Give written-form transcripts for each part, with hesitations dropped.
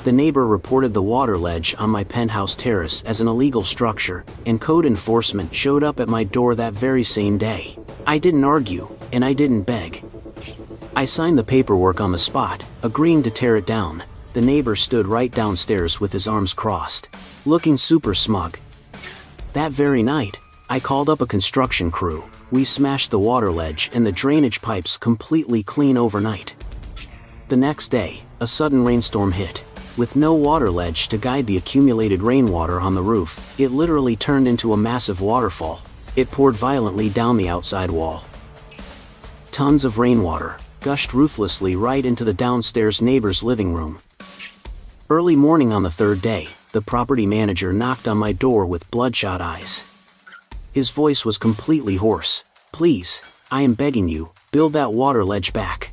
The neighbor reported the water ledge on my penthouse terrace as an illegal structure, and code enforcement showed up at my door that very same day. I didn't argue, and I didn't beg. I signed the paperwork on the spot, agreeing to tear it down. The neighbor stood right downstairs with his arms crossed, looking super smug. That very night, I called up a construction crew. We smashed the water ledge and the drainage pipes completely clean overnight. The next day, a sudden rainstorm hit. With no water ledge to guide the accumulated rainwater on the roof, it literally turned into a massive waterfall. It poured violently down the outside wall. Tons of rainwater gushed ruthlessly right into the downstairs neighbor's living room. Early morning on the third day, the property manager knocked on my door with bloodshot eyes. His voice was completely hoarse. "Please, I am begging you, build that water ledge back."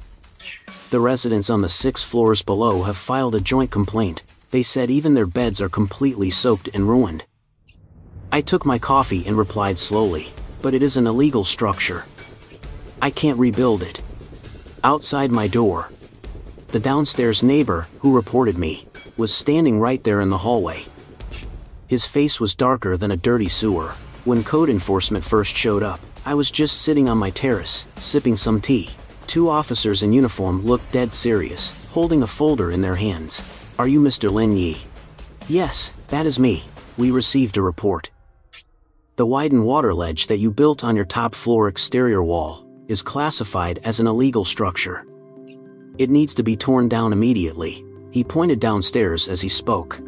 The residents on the 6 floors below have filed a joint complaint. They said even their beds are completely soaked and ruined. I took my coffee and replied slowly, "But it is an illegal structure. I can't rebuild it." Outside my door, the downstairs neighbor, who reported me, was standing right there in the hallway. His face was darker than a dirty sewer. When code enforcement first showed up, I was just sitting on my terrace, sipping some tea. 2 officers in uniform looked dead serious, holding a folder in their hands. "Are you Mr. Lin Yi?" "Yes, that is me. We received a report. The widened water ledge that you built on your top floor exterior wall is classified as an illegal structure. It needs to be torn down immediately." He pointed downstairs as he spoke.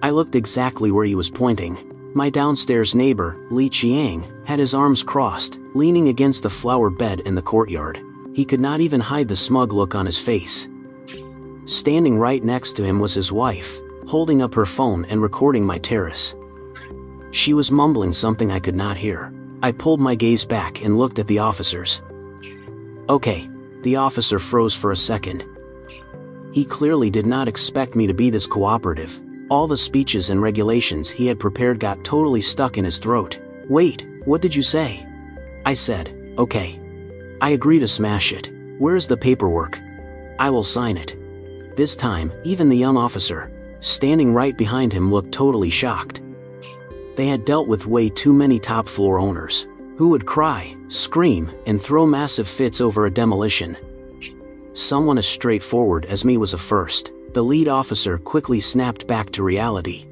I looked exactly where he was pointing. My downstairs neighbor, Li Qiang, had his arms crossed, leaning against the flower bed in the courtyard. He could not even hide the smug look on his face. Standing right next to him was his wife, holding up her phone and recording my terrace. She was mumbling something I could not hear. I pulled my gaze back and looked at the officers. "Okay." The officer froze for a second. He clearly did not expect me to be this cooperative. All the speeches and regulations he had prepared got totally stuck in his throat. "Wait, what did you say?" I said, "Okay. I agree to smash it. Where is the paperwork? I will sign it." This time, even the young officer, standing right behind him, looked totally shocked. They had dealt with way too many top floor owners, who would cry, scream, and throw massive fits over a demolition. Someone as straightforward as me was a first. The lead officer quickly snapped back to reality.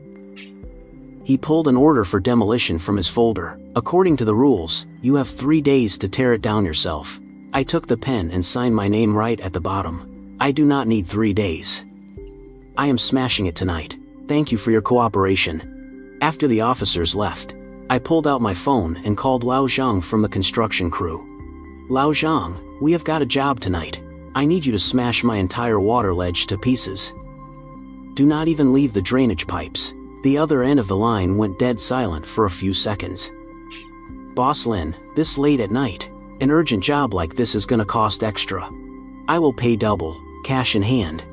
He pulled an order for demolition from his folder. "According to the rules, you have 3 days to tear it down yourself." I took the pen and signed my name right at the bottom. "I do not need 3 days. I am smashing it tonight. Thank you for your cooperation." After the officers left, I pulled out my phone and called Lao Zhang from the construction crew. "Lao Zhang, we have got a job tonight. I need you to smash my entire water ledge to pieces. Do not even leave the drainage pipes." The other end of the line went dead silent for a few seconds. "Boss Lin, this late at night? An urgent job like this is gonna cost extra. I will pay double, cash in hand.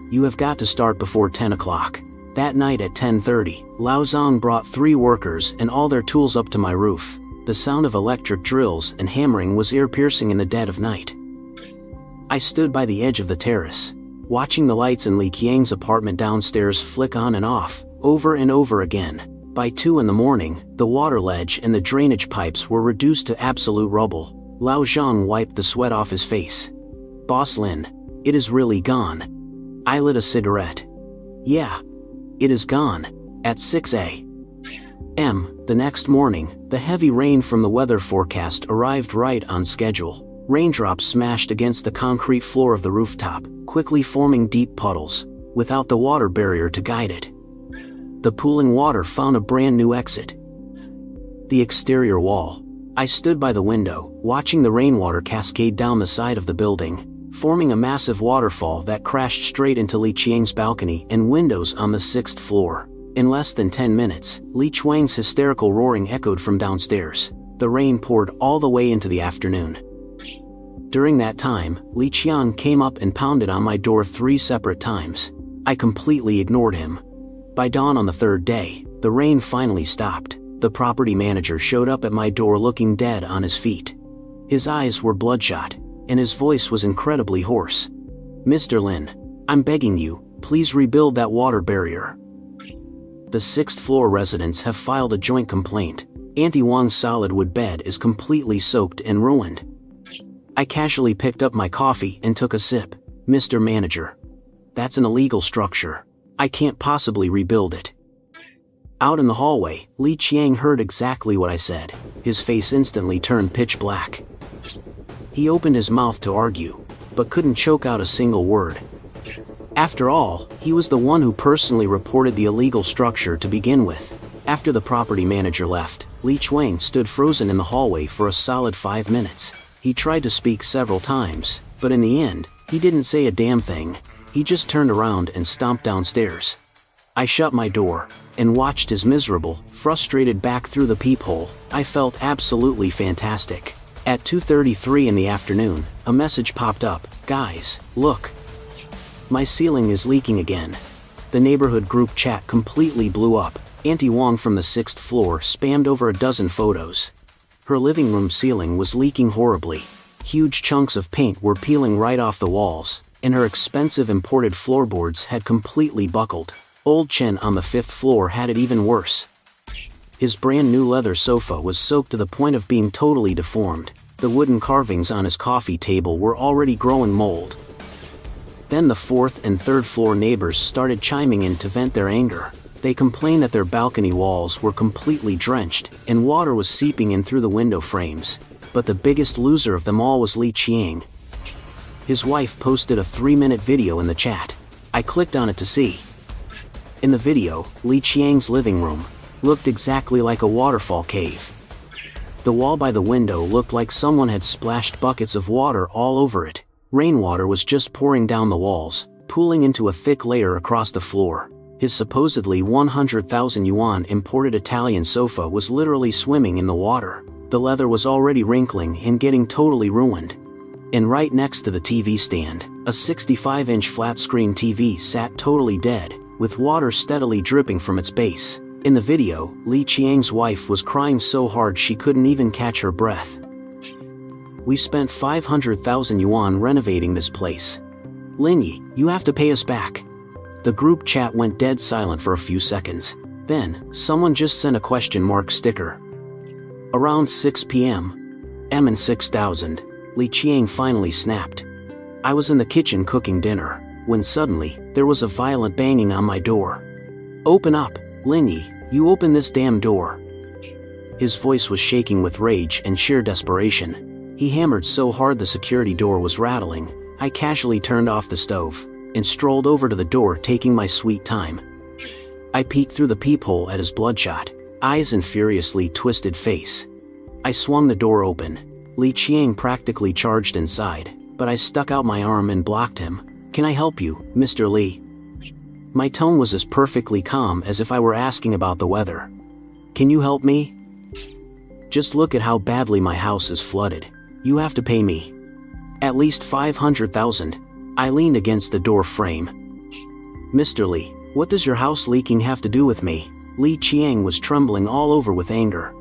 You have got to start before 10 o'clock. That night at 10:30, Lao Zhang brought 3 workers and all their tools up to my roof. The sound of electric drills and hammering was ear-piercing in the dead of night. I stood by the edge of the terrace, watching the lights in Li Qiang's apartment downstairs flick on and off, over and over again. By 2 in the morning, the water ledge and the drainage pipes were reduced to absolute rubble. Lao Zhang wiped the sweat off his face. "Boss Lin, it is really gone." I lit a cigarette. "Yeah, it is gone." At 6 a.m. the next morning, the heavy rain from the weather forecast arrived right on schedule. Raindrops smashed against the concrete floor of the rooftop, quickly forming deep puddles, without the water barrier to guide it. The pooling water found a brand new exit. The exterior wall. I stood by the window, watching the rainwater cascade down the side of the building, forming a massive waterfall that crashed straight into Li Qiang's balcony and windows on the 6th floor. In less than 10 minutes, Li Qiang's hysterical roaring echoed from downstairs. The rain poured all the way into the afternoon. During that time, Li Qiang came up and pounded on my door 3 separate times. I completely ignored him. By dawn on the 3rd day, the rain finally stopped. The property manager showed up at my door looking dead on his feet. His eyes were bloodshot, and his voice was incredibly hoarse. "Mr. Lin, I'm begging you, please rebuild that water barrier. The 6th floor residents have filed a joint complaint. Auntie Wang's solid wood bed is completely soaked and ruined. I casually picked up my coffee and took a sip. Mr. Manager, that's an illegal structure. I can't possibly rebuild it. Out in the hallway, Li Qiang heard exactly what I said. His face instantly turned pitch black. He opened his mouth to argue, but couldn't choke out a single word. After all, he was the one who personally reported the illegal structure to begin with. After the property manager left, Li Qiang stood frozen in the hallway for a solid 5 minutes. He tried to speak several times, but in the end, he didn't say a damn thing. He just turned around and stomped downstairs. I shut my door and watched his miserable, frustrated back through the peephole. I felt absolutely fantastic. At 2:33 in the afternoon, a message popped up. Guys, look. My ceiling is leaking again. The neighborhood group chat completely blew up. Auntie Wang from the 6th floor spammed over a dozen photos. Her living room ceiling was leaking horribly. Huge chunks of paint were peeling right off the walls, and her expensive imported floorboards had completely buckled. Old Chen on the 5th floor had it even worse. His brand new leather sofa was soaked to the point of being totally deformed. The wooden carvings on his coffee table were already growing mold. Then the 4th and 3rd floor neighbors started chiming in to vent their anger. They complained that their balcony walls were completely drenched, and water was seeping in through the window frames. But the biggest loser of them all was Li Qiang. His wife posted a 3-minute video in the chat. I clicked on it to see. In the video, Li Qiang's living room looked exactly like a waterfall cave. The wall by the window looked like someone had splashed buckets of water all over it. Rainwater was just pouring down the walls, pooling into a thick layer across the floor. His supposedly 100,000 yuan imported Italian sofa was literally swimming in the water. The leather was already wrinkling and getting totally ruined. And right next to the TV stand, a 65-inch flat-screen TV sat totally dead, with water steadily dripping from its base. In the video, Li Qiang's wife was crying so hard she couldn't even catch her breath. We spent 500,000 yuan renovating this place. Linyi, you have to pay us back. The group chat went dead silent for a few seconds. Then, someone just sent a question mark sticker. Around 6 p.m. and 6,000, Li Qiang finally snapped. I was in the kitchen cooking dinner, when suddenly, there was a violent banging on my door. Open up, Linyi, you open this damn door. His voice was shaking with rage and sheer desperation. He hammered so hard the security door was rattling. I casually turned off the stove and strolled over to the door, taking my sweet time. I peeked through the peephole at his bloodshot eyes and furiously twisted face. I swung the door open. Li Qiang practically charged inside, but I stuck out my arm and blocked him. Can I help you, Mr. Li? My tone was as perfectly calm as if I were asking about the weather. Can you help me? Just look at how badly my house is flooded. You have to pay me. At least 500,000. I leaned against the door frame. Mr. Li, what does your house leaking have to do with me? Li Qiang was trembling all over with anger.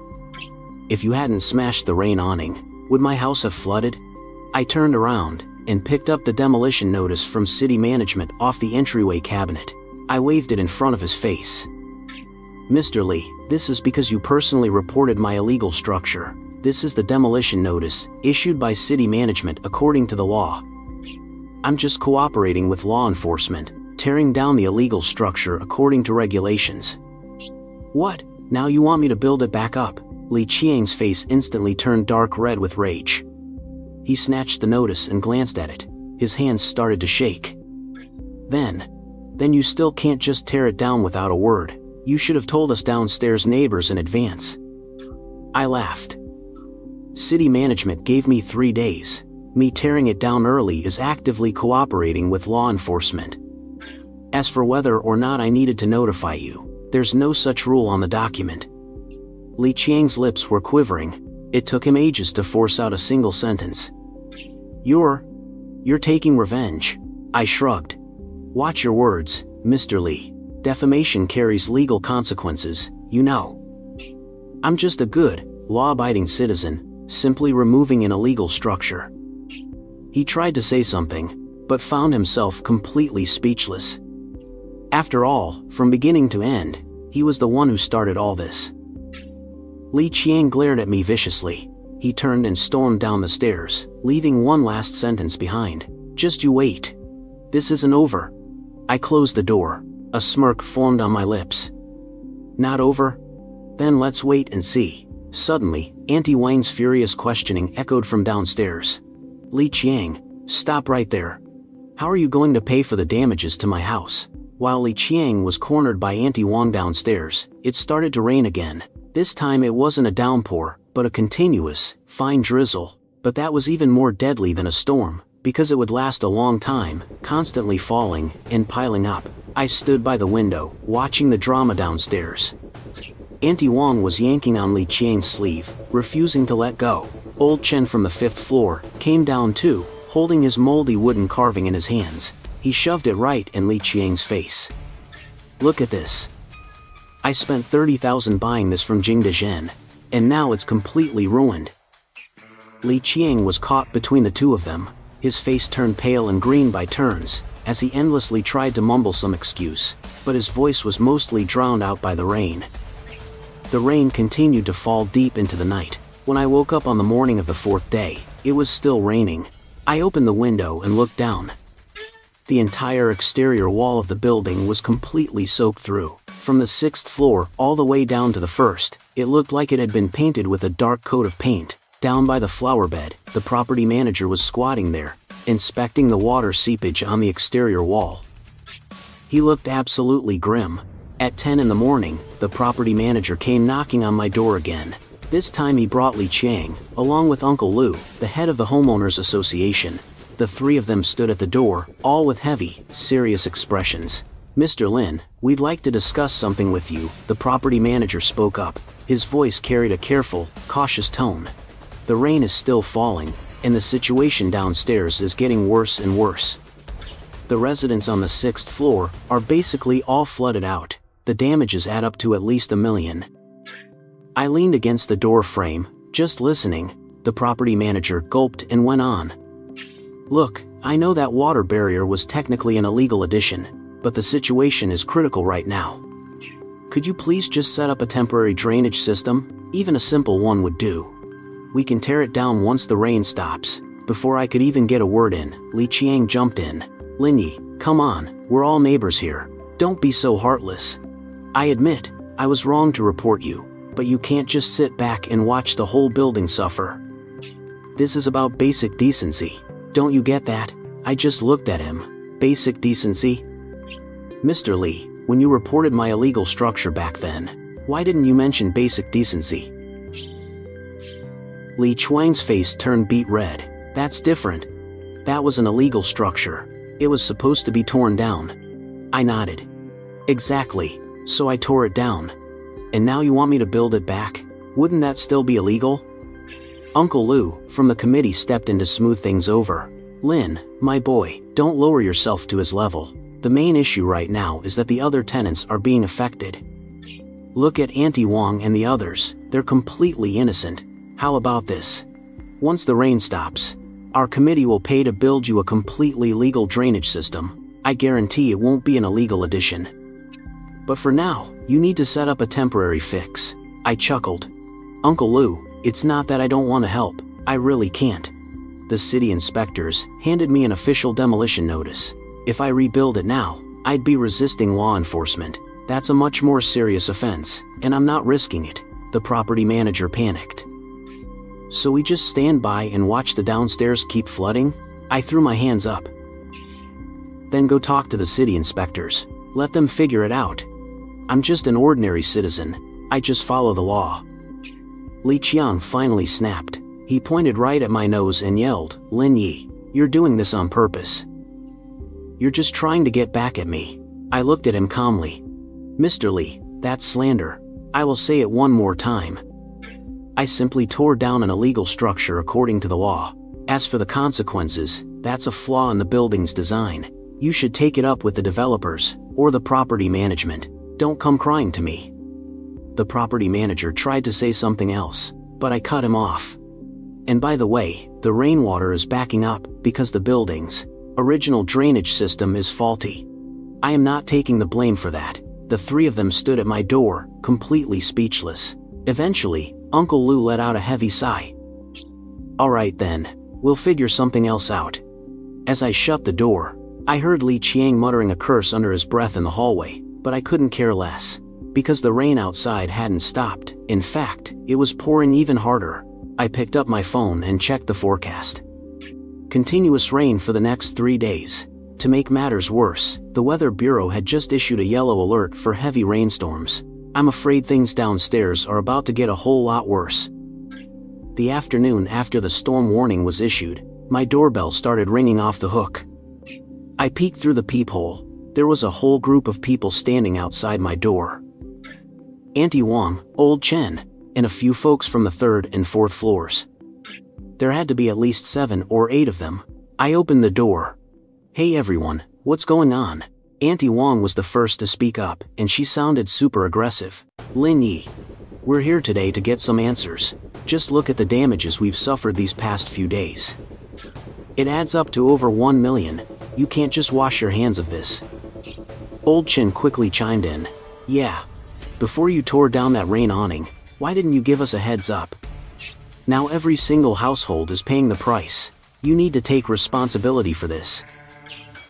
If you hadn't smashed the rain awning, would my house have flooded? I turned around and picked up the demolition notice from city management off the entryway cabinet. I waved it in front of his face. Mr. Li, this is because you personally reported my illegal structure. This is the demolition notice, issued by city management according to the law. I'm just cooperating with law enforcement, tearing down the illegal structure according to regulations. What? Now you want me to build it back up? Li Qiang's face instantly turned dark red with rage. He snatched the notice and glanced at it. His hands started to shake. Then you still can't just tear it down without a word. You should have told us downstairs neighbors in advance. I laughed. City management gave me 3 days. Me tearing it down early is actively cooperating with law enforcement. As for whether or not I needed to notify you, there's no such rule on the document. Li Qiang's lips were quivering. It took him ages to force out a single sentence. You're taking revenge. I shrugged. Watch your words, Mr. Li. Defamation carries legal consequences, you know. I'm just a good, law-abiding citizen, simply removing an illegal structure. He tried to say something, but found himself completely speechless. After all, from beginning to end, he was the one who started all this. Li Qiang glared at me viciously. He turned and stormed down the stairs, leaving one last sentence behind. Just you wait. This isn't over. I closed the door. A smirk formed on my lips. Not over? Then let's wait and see. Suddenly, Auntie Wang's furious questioning echoed from downstairs. Li Qiang, stop right there. How are you going to pay for the damages to my house? While Li Qiang was cornered by Auntie Wang downstairs, it started to rain again. This time it wasn't a downpour, but a continuous, fine drizzle. But that was even more deadly than a storm, because it would last a long time, constantly falling and piling up. I stood by the window, watching the drama downstairs. Auntie Wang was yanking on Li Qiang's sleeve, refusing to let go. Old Chen from the 5th floor came down too, holding his moldy wooden carving in his hands. He shoved it right in Li Qiang's face. Look at this. I spent 30,000 buying this from Jing Dezhen, and now it's completely ruined. Li Qiang was caught between the two of them. His face turned pale and green by turns, as he endlessly tried to mumble some excuse, but his voice was mostly drowned out by the rain. The rain continued to fall deep into the night. When I woke up on the morning of the 4th day, it was still raining. I opened the window and looked down. The entire exterior wall of the building was completely soaked through. From the 6th floor all the way down to the 1st, it looked like it had been painted with a dark coat of paint. Down by the flower bed, the property manager was squatting there, inspecting the water seepage on the exterior wall. He looked absolutely grim. At 10 in the morning, the property manager came knocking on my door again. This time he brought Li Qiang, along with Uncle Lu, the head of the homeowners association. The three of them stood at the door, all with heavy, serious expressions. Mr. Lin, we'd like to discuss something with you, the property manager spoke up. His voice carried a careful, cautious tone. The rain is still falling, and the situation downstairs is getting worse and worse. The residents on the 6th floor are basically all flooded out. The damages add up to at least $1 million. I leaned against the door frame, just listening. The property manager gulped and went on. Look, I know that water barrier was technically an illegal addition, but the situation is critical right now. Could you please just set up a temporary drainage system? Even a simple one would do. We can tear it down once the rain stops. Before I could even get a word in, Li Qiang jumped in. Lin Yi, come on, we're all neighbors here. Don't be so heartless. I admit, I was wrong to report you, but you can't just sit back and watch the whole building suffer. This is about basic decency. Don't you get that? I just looked at him. Basic decency? Mr. Li, when you reported my illegal structure back then, why didn't you mention basic decency? Li Chuang's face turned beet red. That's different. That was an illegal structure. It was supposed to be torn down. I nodded. Exactly. So I tore it down. And now you want me to build it back? Wouldn't that still be illegal? Uncle Lu, from the committee, stepped in to smooth things over. Lin, my boy, don't lower yourself to his level. The main issue right now is that the other tenants are being affected. Look at Auntie Wang and the others, they're completely innocent. How about this? Once the rain stops, our committee will pay to build you a completely legal drainage system. I guarantee it won't be an illegal addition. But for now, you need to set up a temporary fix. I chuckled. Uncle Lu, it's not that I don't want to help, I really can't. The city inspectors handed me an official demolition notice. If I rebuild it now, I'd be resisting law enforcement. That's a much more serious offense, and I'm not risking it. The property manager panicked. So we just stand by and watch the downstairs keep flooding? I threw my hands up. Then go talk to the city inspectors. Let them figure it out. I'm just an ordinary citizen. I just follow the law. Li Qiang finally snapped. He pointed right at my nose and yelled, Lin Yi, you're doing this on purpose. You're just trying to get back at me. I looked at him calmly. Mr. Li, that's slander. I will say it one more time. I simply tore down an illegal structure according to the law. As for the consequences, that's a flaw in the building's design. You should take it up with the developers, or the property management. Don't come crying to me. The property manager tried to say something else, but I cut him off. And by the way, the rainwater is backing up because the building's original drainage system is faulty. I am not taking the blame for that. The three of them stood at my door, completely speechless. Eventually, Uncle Lou let out a heavy sigh. Alright then, we'll figure something else out. As I shut the door, I heard Li Qiang muttering a curse under his breath in the hallway, but I couldn't care less. Because the rain outside hadn't stopped. In fact, it was pouring even harder. I picked up my phone and checked the forecast. Continuous rain for the next 3 days. To make matters worse, the Weather Bureau had just issued a yellow alert for heavy rainstorms. I'm afraid things downstairs are about to get a whole lot worse. The afternoon after the storm warning was issued, my doorbell started ringing off the hook. I peeked through the peephole. There was a whole group of people standing outside my door. Auntie Wang, Old Chen, and a few folks from the 3rd and 4th floors. There had to be at least 7 or 8 of them. I opened the door. Hey everyone, what's going on? Auntie Wang was the first to speak up, and she sounded super aggressive. Lin Yi, we're here today to get some answers. Just look at the damages we've suffered these past few days. It adds up to over 1 million. You can't just wash your hands of this. Old Chen quickly chimed in. Yeah. Before you tore down that rain awning, why didn't you give us a heads up? Now every single household is paying the price. You need to take responsibility for this.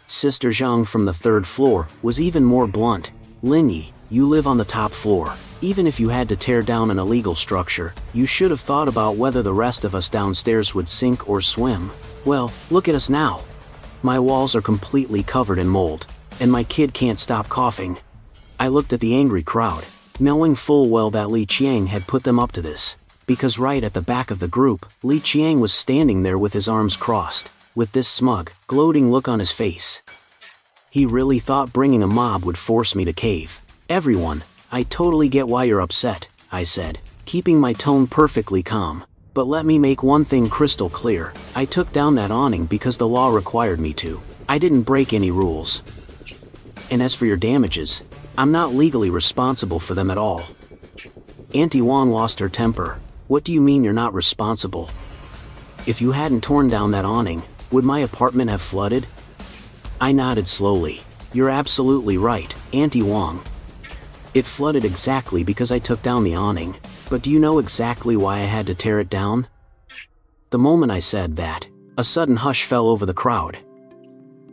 Sister Zhang from the 3rd floor was even more blunt. Lin Yi, you live on the top floor. Even if you had to tear down an illegal structure, you should have thought about whether the rest of us downstairs would sink or swim. Well, look at us now. My walls are completely covered in mold, and my kid can't stop coughing. I looked at the angry crowd, knowing full well that Li Qiang had put them up to this, because right at the back of the group, Li Qiang was standing there with his arms crossed, with this smug, gloating look on his face. He really thought bringing a mob would force me to cave. Everyone, I totally get why you're upset, I said, keeping my tone perfectly calm. But let me make one thing crystal clear. I took down that awning because the law required me to. I didn't break any rules. And as for your damages, I'm not legally responsible for them at all. Auntie Wang lost her temper. What do you mean you're not responsible? If you hadn't torn down that awning, would my apartment have flooded? I nodded slowly. You're absolutely right, Auntie Wang. It flooded exactly because I took down the awning. But do you know exactly why I had to tear it down? The moment I said that, a sudden hush fell over the crowd.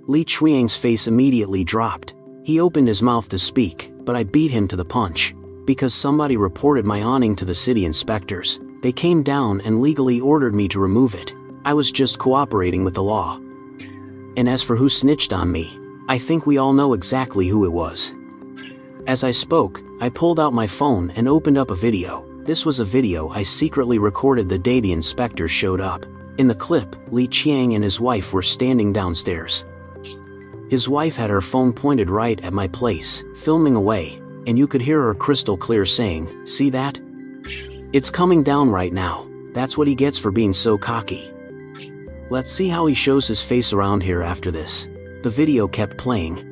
Li Qiang's face immediately dropped. He opened his mouth to speak, but I beat him to the punch. Because somebody reported my awning to the city inspectors, they came down and legally ordered me to remove it. I was just cooperating with the law. And as for who snitched on me, I think we all know exactly who it was. As I spoke, I pulled out my phone and opened up a video. This was a video I secretly recorded the day the inspectors showed up. In the clip, Li Qiang and his wife were standing downstairs. His wife had her phone pointed right at my place, filming away, and you could hear her crystal clear saying, "See that? It's coming down right now. That's what he gets for being so cocky." Let's see how he shows his face around here after this. The video kept playing.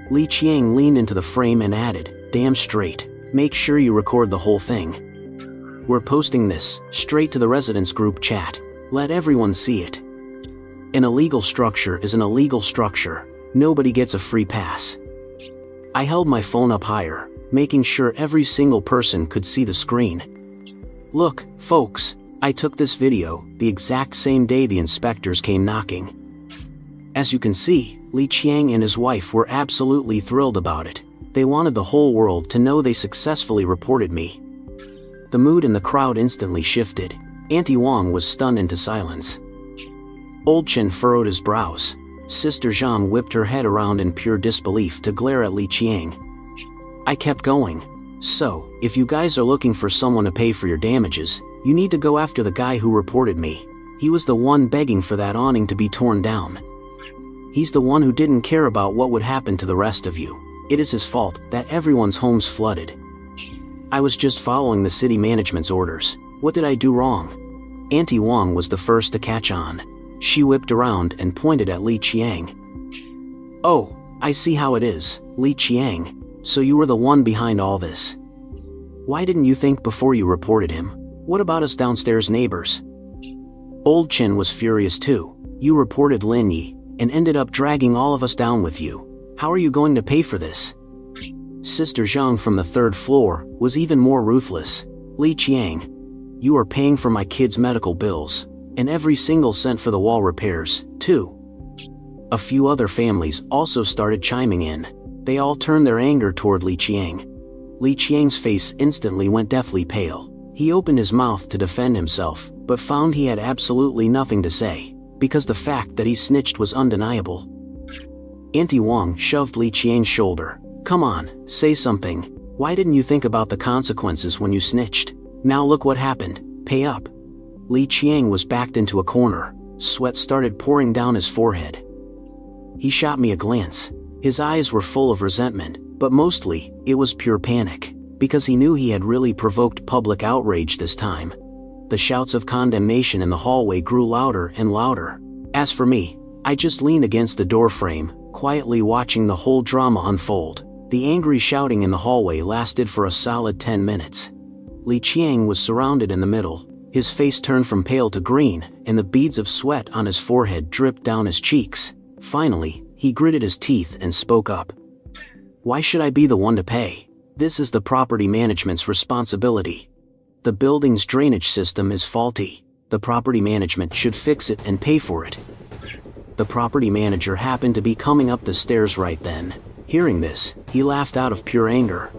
Li Qiang leaned into the frame and added, "Damn straight. Make sure you record the whole thing. We're posting this straight to the residents group chat. Let everyone see it. An illegal structure is an illegal structure. Nobody gets a free pass." I held my phone up higher, making sure every single person could see the screen. Look, folks, I took this video the exact same day the inspectors came knocking. As you can see, Li Qiang and his wife were absolutely thrilled about it. They wanted the whole world to know they successfully reported me. The mood in the crowd instantly shifted. Auntie Wang was stunned into silence. Old Chen furrowed his brows. Sister Zhang whipped her head around in pure disbelief to glare at Li Qiang. I kept going. So, if you guys are looking for someone to pay for your damages, you need to go after the guy who reported me. He was the one begging for that awning to be torn down. He's the one who didn't care about what would happen to the rest of you. It is his fault that everyone's homes flooded. I was just following the city management's orders. What did I do wrong? Auntie Wang was the first to catch on. She whipped around and pointed at Li Qiang. "Oh, I see how it is, Li Qiang. So you were the one behind all this. Why didn't you think before you reported him? What about us downstairs neighbors?" Old Chen was furious too. "You reported Lin Yi, and ended up dragging all of us down with you. How are you going to pay for this? Sister Zhang from the third floor was even more ruthless. Li Qiang, you are paying for my kids' medical bills, and every single cent for the wall repairs, too. A few other families also started chiming in. They all turned their anger toward Li Qiang. Li Qiang's face instantly went deathly pale. He opened his mouth to defend himself, but found he had absolutely nothing to say, because the fact that he snitched was undeniable. Auntie Wang shoved Li Qiang's shoulder. Come on, say something. Why didn't you think about the consequences when you snitched? Now look what happened. Pay up. Li Qiang was backed into a corner. Sweat started pouring down his forehead. He shot me a glance. His eyes were full of resentment, but mostly, it was pure panic, because he knew he had really provoked public outrage this time. The shouts of condemnation in the hallway grew louder and louder. As for me, I just leaned against the doorframe, quietly watching the whole drama unfold. The angry shouting in the hallway lasted for a solid 10 minutes. Li Qiang was surrounded in the middle. His face turned from pale to green, and the beads of sweat on his forehead dripped down his cheeks. Finally, he gritted his teeth and spoke up. Why should I be the one to pay? This is the property management's responsibility. The building's drainage system is faulty. The property management should fix it and pay for it. The property manager happened to be coming up the stairs right then. Hearing this, he laughed out of pure anger.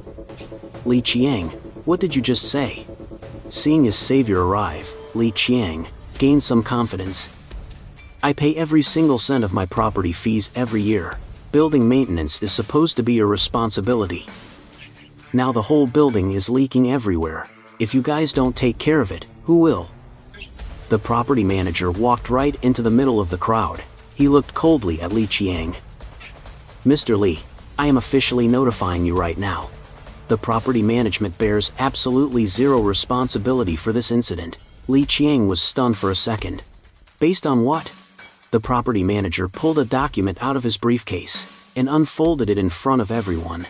Li Qiang, what did you just say? Seeing his savior arrive, Li Qiang gained some confidence. I pay every single cent of my property fees every year. Building maintenance is supposed to be your responsibility. Now the whole building is leaking everywhere. If you guys don't take care of it, who will? The property manager walked right into the middle of the crowd. He looked coldly at Li Qiang. Mr. Li, I am officially notifying you right now. The property management bears absolutely zero responsibility for this incident. Li Qiang was stunned for a second. Based on what? The property manager pulled a document out of his briefcase and unfolded it in front of everyone.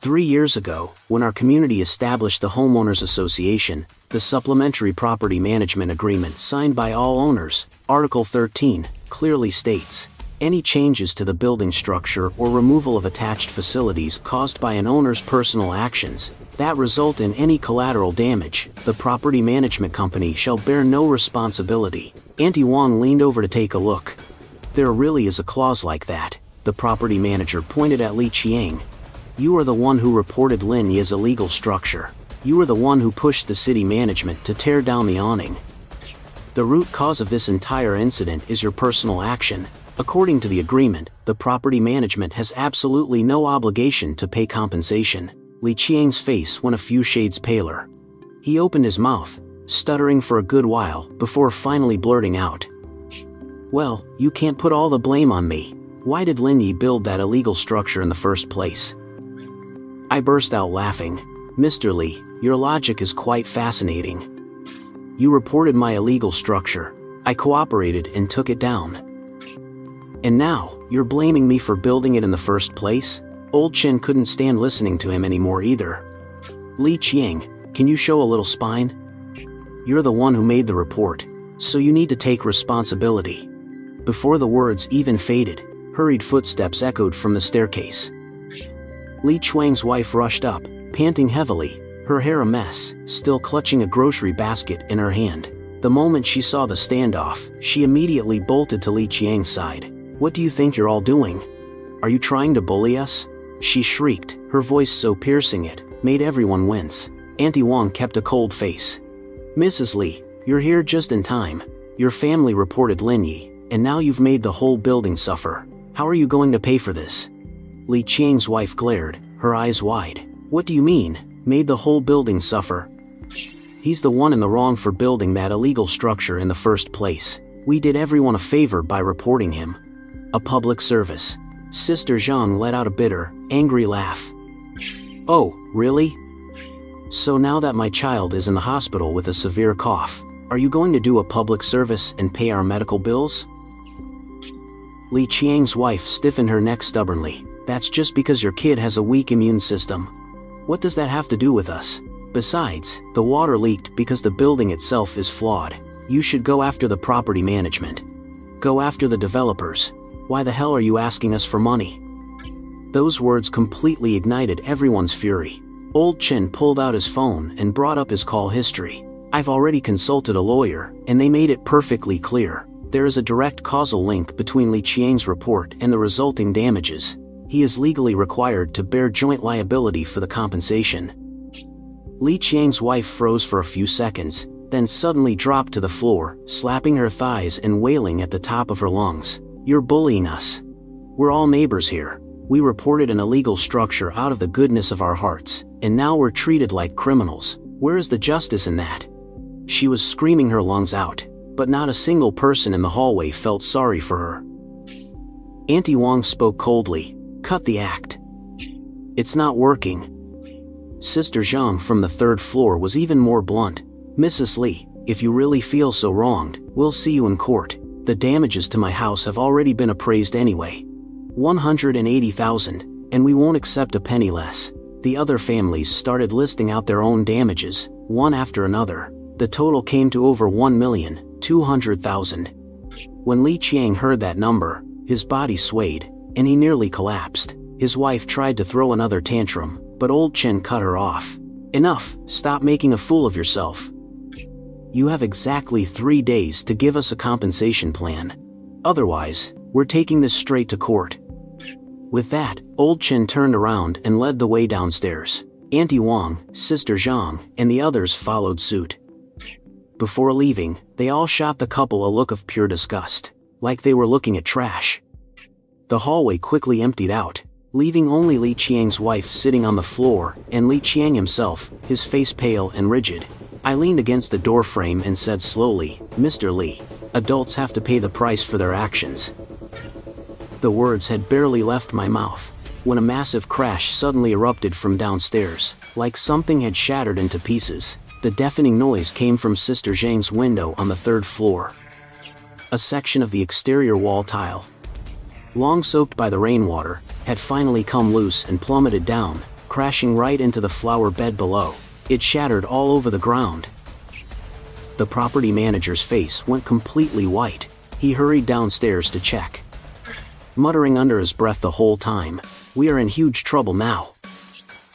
3 years ago, when our community established the Homeowners Association, the Supplementary Property Management Agreement signed by all owners, Article 13, clearly states, any changes to the building structure or removal of attached facilities caused by an owner's personal actions that result in any collateral damage, the property management company shall bear no responsibility. Auntie Wang leaned over to take a look. There really is a clause like that. The property manager pointed at Li Qiang. You are the one who reported Lin Yi's illegal structure. You are the one who pushed the city management to tear down the awning. The root cause of this entire incident is your personal action. According to the agreement, the property management has absolutely no obligation to pay compensation. Li Qiang's face went a few shades paler. He opened his mouth, stuttering for a good while before finally blurting out. Well, you can't put all the blame on me. Why did Lin Yi build that illegal structure in the first place? I burst out laughing. Mr. Li, your logic is quite fascinating. You reported my illegal structure. I cooperated and took it down. And now, you're blaming me for building it in the first place? Old Chen couldn't stand listening to him anymore either. Li Qiang, can you show a little spine? You're the one who made the report, so you need to take responsibility. Before the words even faded, hurried footsteps echoed from the staircase. Li Chuang's wife rushed up, panting heavily, her hair a mess, still clutching a grocery basket in her hand. The moment she saw the standoff, she immediately bolted to Li Qiang's side. What do you think you're all doing? Are you trying to bully us? She shrieked, her voice so piercing it made everyone wince. Auntie Wang kept a cold face. Mrs. Li, you're here just in time. Your family reported Lin Yi, and now you've made the whole building suffer. How are you going to pay for this? Li Qiang's wife glared, her eyes wide. What do you mean, made the whole building suffer? He's the one in the wrong for building that illegal structure in the first place. We did everyone a favor by reporting him. A public service. Sister Zhang let out a bitter, angry laugh. Oh, really? So now that my child is in the hospital with a severe cough, are you going to do a public service and pay our medical bills? Li Qiang's wife stiffened her neck stubbornly. That's just because your kid has a weak immune system. What does that have to do with us? Besides, the water leaked because the building itself is flawed. You should go after the property management. Go after the developers. Why the hell are you asking us for money? Those words completely ignited everyone's fury. Old Chen pulled out his phone and brought up his call history. I've already consulted a lawyer, and they made it perfectly clear. There is a direct causal link between Li Qiang's report and the resulting damages. He is legally required to bear joint liability for the compensation. Li Qiang's wife froze for a few seconds, then suddenly dropped to the floor, slapping her thighs and wailing at the top of her lungs. You're bullying us. We're all neighbors here. We reported an illegal structure out of the goodness of our hearts, and now we're treated like criminals. Where is the justice in that? She was screaming her lungs out, but not a single person in the hallway felt sorry for her. Auntie Wang spoke coldly. Cut the act. It's not working. Sister Zhang from the third floor was even more blunt. Mrs. Li, if you really feel so wronged, we'll see you in court. The damages to my house have already been appraised anyway. 180,000, and we won't accept a penny less. The other families started listing out their own damages, one after another. The total came to over 1,200,000. When Li Qiang heard that number, his body swayed, and he nearly collapsed. His wife tried to throw another tantrum, but old Chen cut her off. Enough, stop making a fool of yourself. You have exactly 3 days to give us a compensation plan. Otherwise, we're taking this straight to court. With that, old Chen turned around and led the way downstairs. Auntie Wang, Sister Zhang, and the others followed suit. Before leaving, they all shot the couple a look of pure disgust, like they were looking at trash. The hallway quickly emptied out, leaving only Li Qiang's wife sitting on the floor, and Li Qiang himself, his face pale and rigid. I leaned against the doorframe and said slowly, Mr. Li, adults have to pay the price for their actions. The words had barely left my mouth, when a massive crash suddenly erupted from downstairs, like something had shattered into pieces. The deafening noise came from Sister Zhang's window on the third floor. A section of the exterior wall tile, long soaked by the rainwater, had finally come loose and plummeted down, crashing right into the flower bed below. It shattered all over the ground. The property manager's face went completely white. He hurried downstairs to check, muttering under his breath the whole time, "We are in huge trouble now."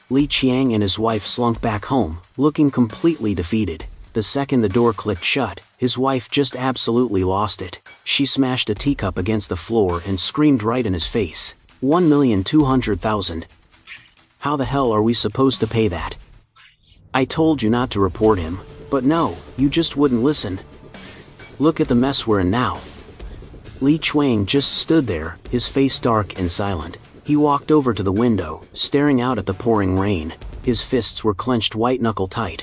Li Qiang and his wife slunk back home, looking completely defeated. The second the door clicked shut, his wife just absolutely lost it. She smashed a teacup against the floor and screamed right in his face. 1,200,000. How the hell are we supposed to pay that? I told you not to report him, but no, you just wouldn't listen. Look at the mess we're in now. Li Qiang just stood there, his face dark and silent. He walked over to the window, staring out at the pouring rain. His fists were clenched white-knuckle tight.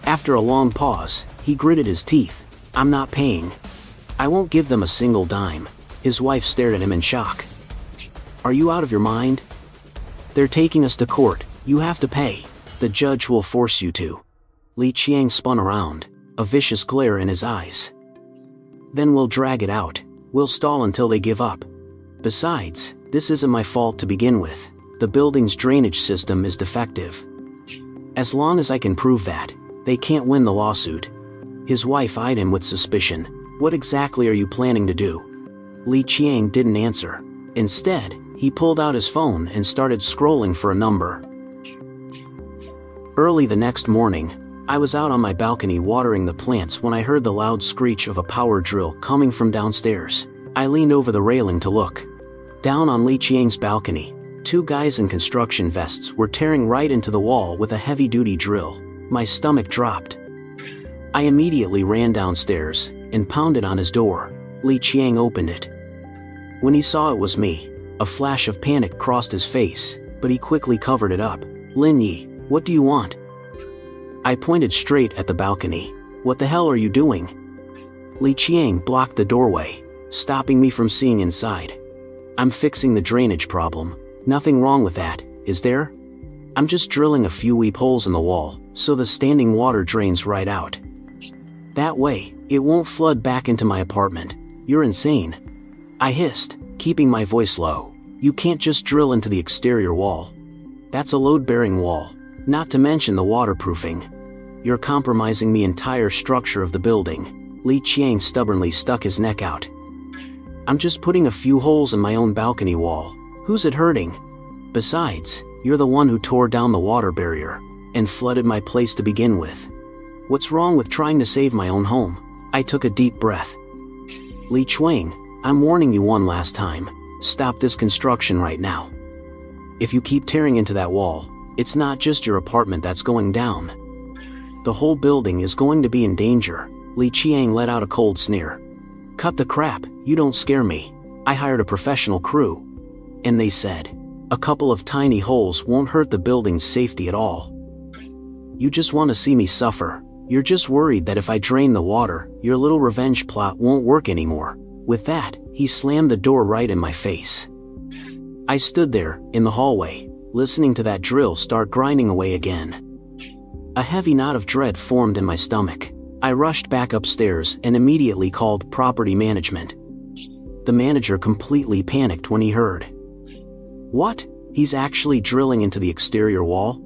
After a long pause, he gritted his teeth. I'm not paying. I won't give them a single dime. His wife stared at him in shock. Are you out of your mind? They're taking us to court. You have to pay. The judge will force you to. Li Qiang spun around, a vicious glare in his eyes. Then we'll drag it out. We'll stall until they give up. Besides, this isn't my fault to begin with. The building's drainage system is defective. As long as I can prove that, they can't win the lawsuit. His wife eyed him with suspicion. What exactly are you planning to do? Li Qiang didn't answer. Instead, he pulled out his phone and started scrolling for a number. Early the next morning, I was out on my balcony watering the plants when I heard the loud screech of a power drill coming from downstairs. I leaned over the railing to look. Down on Li Qiang's balcony, 2 guys in construction vests were tearing right into the wall with a heavy-duty drill. My stomach dropped. I immediately ran downstairs and pounded on his door. Li Qiang opened it. When he saw it was me, a flash of panic crossed his face, but he quickly covered it up. Lin Yi, what do you want? I pointed straight at the balcony. What the hell are you doing? Li Qiang blocked the doorway, stopping me from seeing inside. I'm fixing the drainage problem. Nothing wrong with that, is there? I'm just drilling a few weep holes in the wall, so the standing water drains right out. That way, it won't flood back into my apartment. You're insane. I hissed, keeping my voice low. You can't just drill into the exterior wall. That's a load-bearing wall, not to mention the waterproofing. You're compromising the entire structure of the building. Li Qiang stubbornly stuck his neck out. I'm just putting a few holes in my own balcony wall. Who's it hurting? Besides, you're the one who tore down the water barrier and flooded my place to begin with. What's wrong with trying to save my own home? I took a deep breath. Li Chuang, I'm warning you one last time. Stop this construction right now. If you keep tearing into that wall, it's not just your apartment that's going down. The whole building is going to be in danger. Li Qiang let out a cold sneer. Cut the crap, you don't scare me. I hired a professional crew. And they said, a couple of tiny holes won't hurt the building's safety at all. You just want to see me suffer. You're just worried that if I drain the water, your little revenge plot won't work anymore. With that, he slammed the door right in my face. I stood there, in the hallway, listening to that drill start grinding away again. A heavy knot of dread formed in my stomach. I rushed back upstairs and immediately called property management. The manager completely panicked when he heard. What? He's actually drilling into the exterior wall?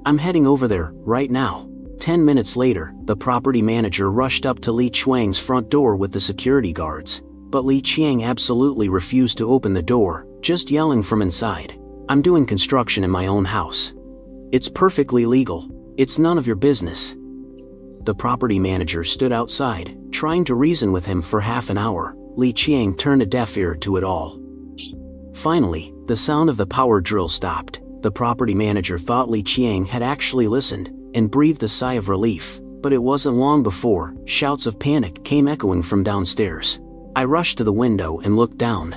I'm heading over there, right now. 10 minutes later, the property manager rushed up to Li Chuang's front door with the security guards, but Li Qiang absolutely refused to open the door, just yelling from inside, I'm doing construction in my own house. It's perfectly legal. It's none of your business. The property manager stood outside, trying to reason with him for half an hour. Li Qiang turned a deaf ear to it all. Finally, the sound of the power drill stopped. The property manager thought Li Qiang had actually listened, and breathed a sigh of relief, but it wasn't long before shouts of panic came echoing from downstairs. I rushed to the window and looked down.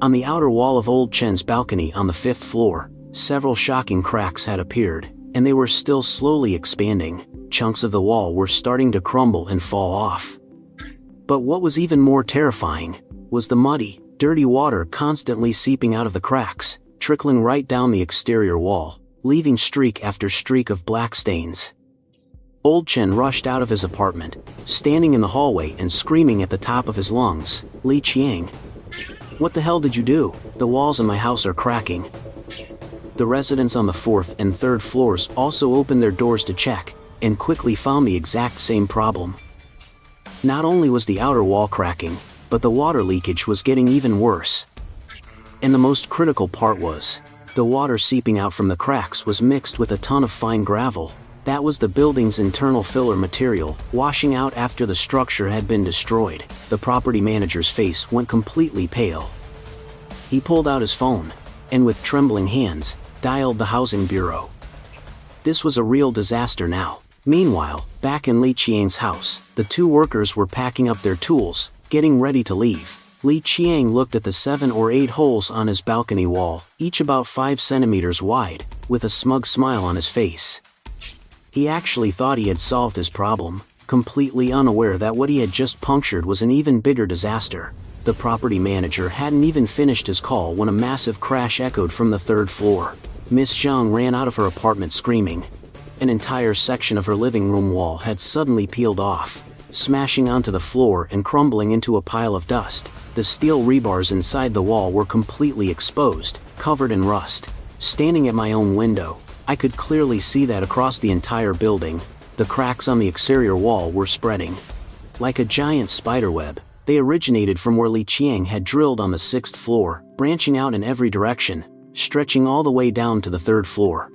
On the outer wall of Old Chen's balcony on the 5th floor, several shocking cracks had appeared, and they were still slowly expanding. Chunks of the wall were starting to crumble and fall off. But what was even more terrifying was the muddy, dirty water constantly seeping out of the cracks, trickling right down the exterior wall, leaving streak after streak of black stains. Old Chen rushed out of his apartment, standing in the hallway and screaming at the top of his lungs, Li Qiang, what the hell did you do? The walls in my house are cracking. The residents on the 4th and 3rd floors also opened their doors to check, and quickly found the exact same problem. Not only was the outer wall cracking, but the water leakage was getting even worse. And the most critical part was, the water seeping out from the cracks was mixed with a ton of fine gravel. That was the building's internal filler material, washing out after the structure had been destroyed. The property manager's face went completely pale. He pulled out his phone, and with trembling hands, dialed the housing bureau. This was a real disaster now. Meanwhile, back in Li Qiang's house, the two workers were packing up their tools, getting ready to leave. Li Qiang looked at the 7 or 8 holes on his balcony wall, each about 5 centimeters wide, with a smug smile on his face. He actually thought he had solved his problem, completely unaware that what he had just punctured was an even bigger disaster. The property manager hadn't even finished his call when a massive crash echoed from the 3rd floor. Miss Zhang ran out of her apartment screaming. An entire section of her living room wall had suddenly peeled off, smashing onto the floor and crumbling into a pile of dust. The steel rebars inside the wall were completely exposed, covered in rust. Standing at my own window, I could clearly see that across the entire building, the cracks on the exterior wall were spreading. Like a giant spiderweb, they originated from where Li Qiang had drilled on the 6th floor, branching out in every direction, stretching all the way down to the 3rd floor.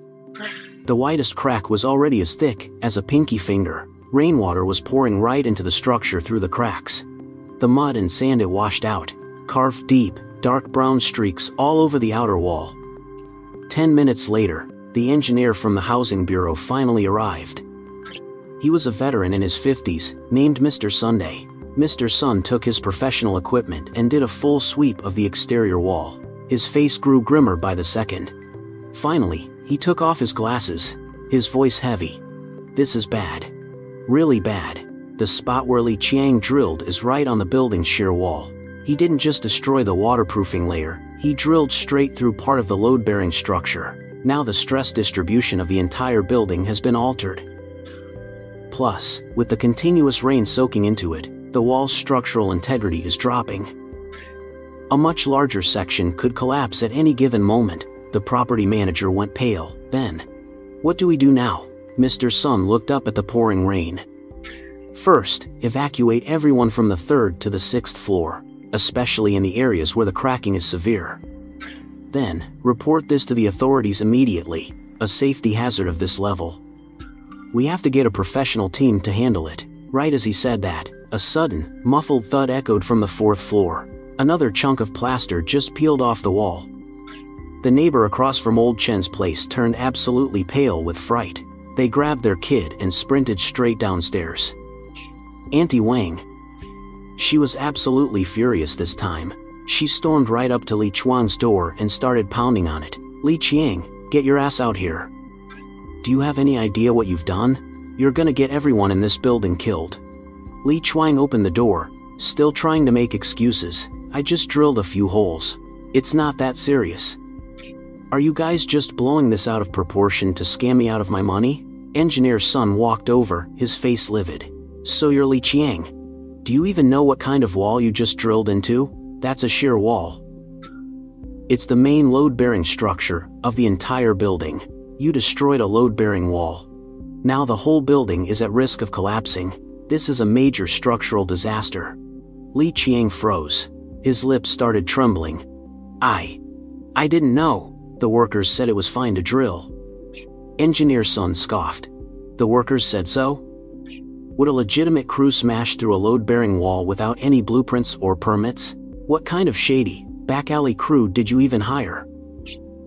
The widest crack was already as thick as a pinky finger. Rainwater was pouring right into the structure through the cracks. The mud and sand it washed out, carved deep, dark brown streaks all over the outer wall. 10 minutes later, the engineer from the housing bureau finally arrived. He was a veteran in his 50s, named Mr. Sunday. Mr. Sun took his professional equipment and did a full sweep of the exterior wall. His face grew grimmer by the second. Finally, he took off his glasses, his voice heavy. This is bad. Really bad. The spot where Li Qiang drilled is right on the building's shear wall. He didn't just destroy the waterproofing layer, he drilled straight through part of the load-bearing structure. Now the stress distribution of the entire building has been altered. Plus, with the continuous rain soaking into it, the wall's structural integrity is dropping. A much larger section could collapse at any given moment. The property manager went pale. Then, what do we do now? Mr. Sun looked up at the pouring rain. First, evacuate everyone from the 3rd to the 6th floor, especially in the areas where the cracking is severe. Then, report this to the authorities immediately, a safety hazard of this level. We have to get a professional team to handle it. Right as he said that, a sudden, muffled thud echoed from the 4th floor. Another chunk of plaster just peeled off the wall. The neighbor across from old Chen's place turned absolutely pale with fright. They grabbed their kid and sprinted straight downstairs. Auntie Wang. She was absolutely furious this time. She stormed right up to Li Chuan's door and started pounding on it. Li Qiang, get your ass out here. Do you have any idea what you've done? You're gonna get everyone in this building killed. Li Chuang opened the door, still trying to make excuses. I just drilled a few holes. It's not that serious. Are you guys just blowing this out of proportion to scam me out of my money? Engineer's son walked over, his face livid. So you're Li Qiang. Do you even know what kind of wall you just drilled into? That's a shear wall. It's the main load-bearing structure of the entire building. You destroyed a load-bearing wall. Now the whole building is at risk of collapsing. This is a major structural disaster. Li Qiang froze. His lips started trembling. I didn't know. The workers said it was fine to drill. Engineer's son scoffed. The workers said so? Would a legitimate crew smash through a load-bearing wall without any blueprints or permits? What kind of shady, back-alley crew did you even hire?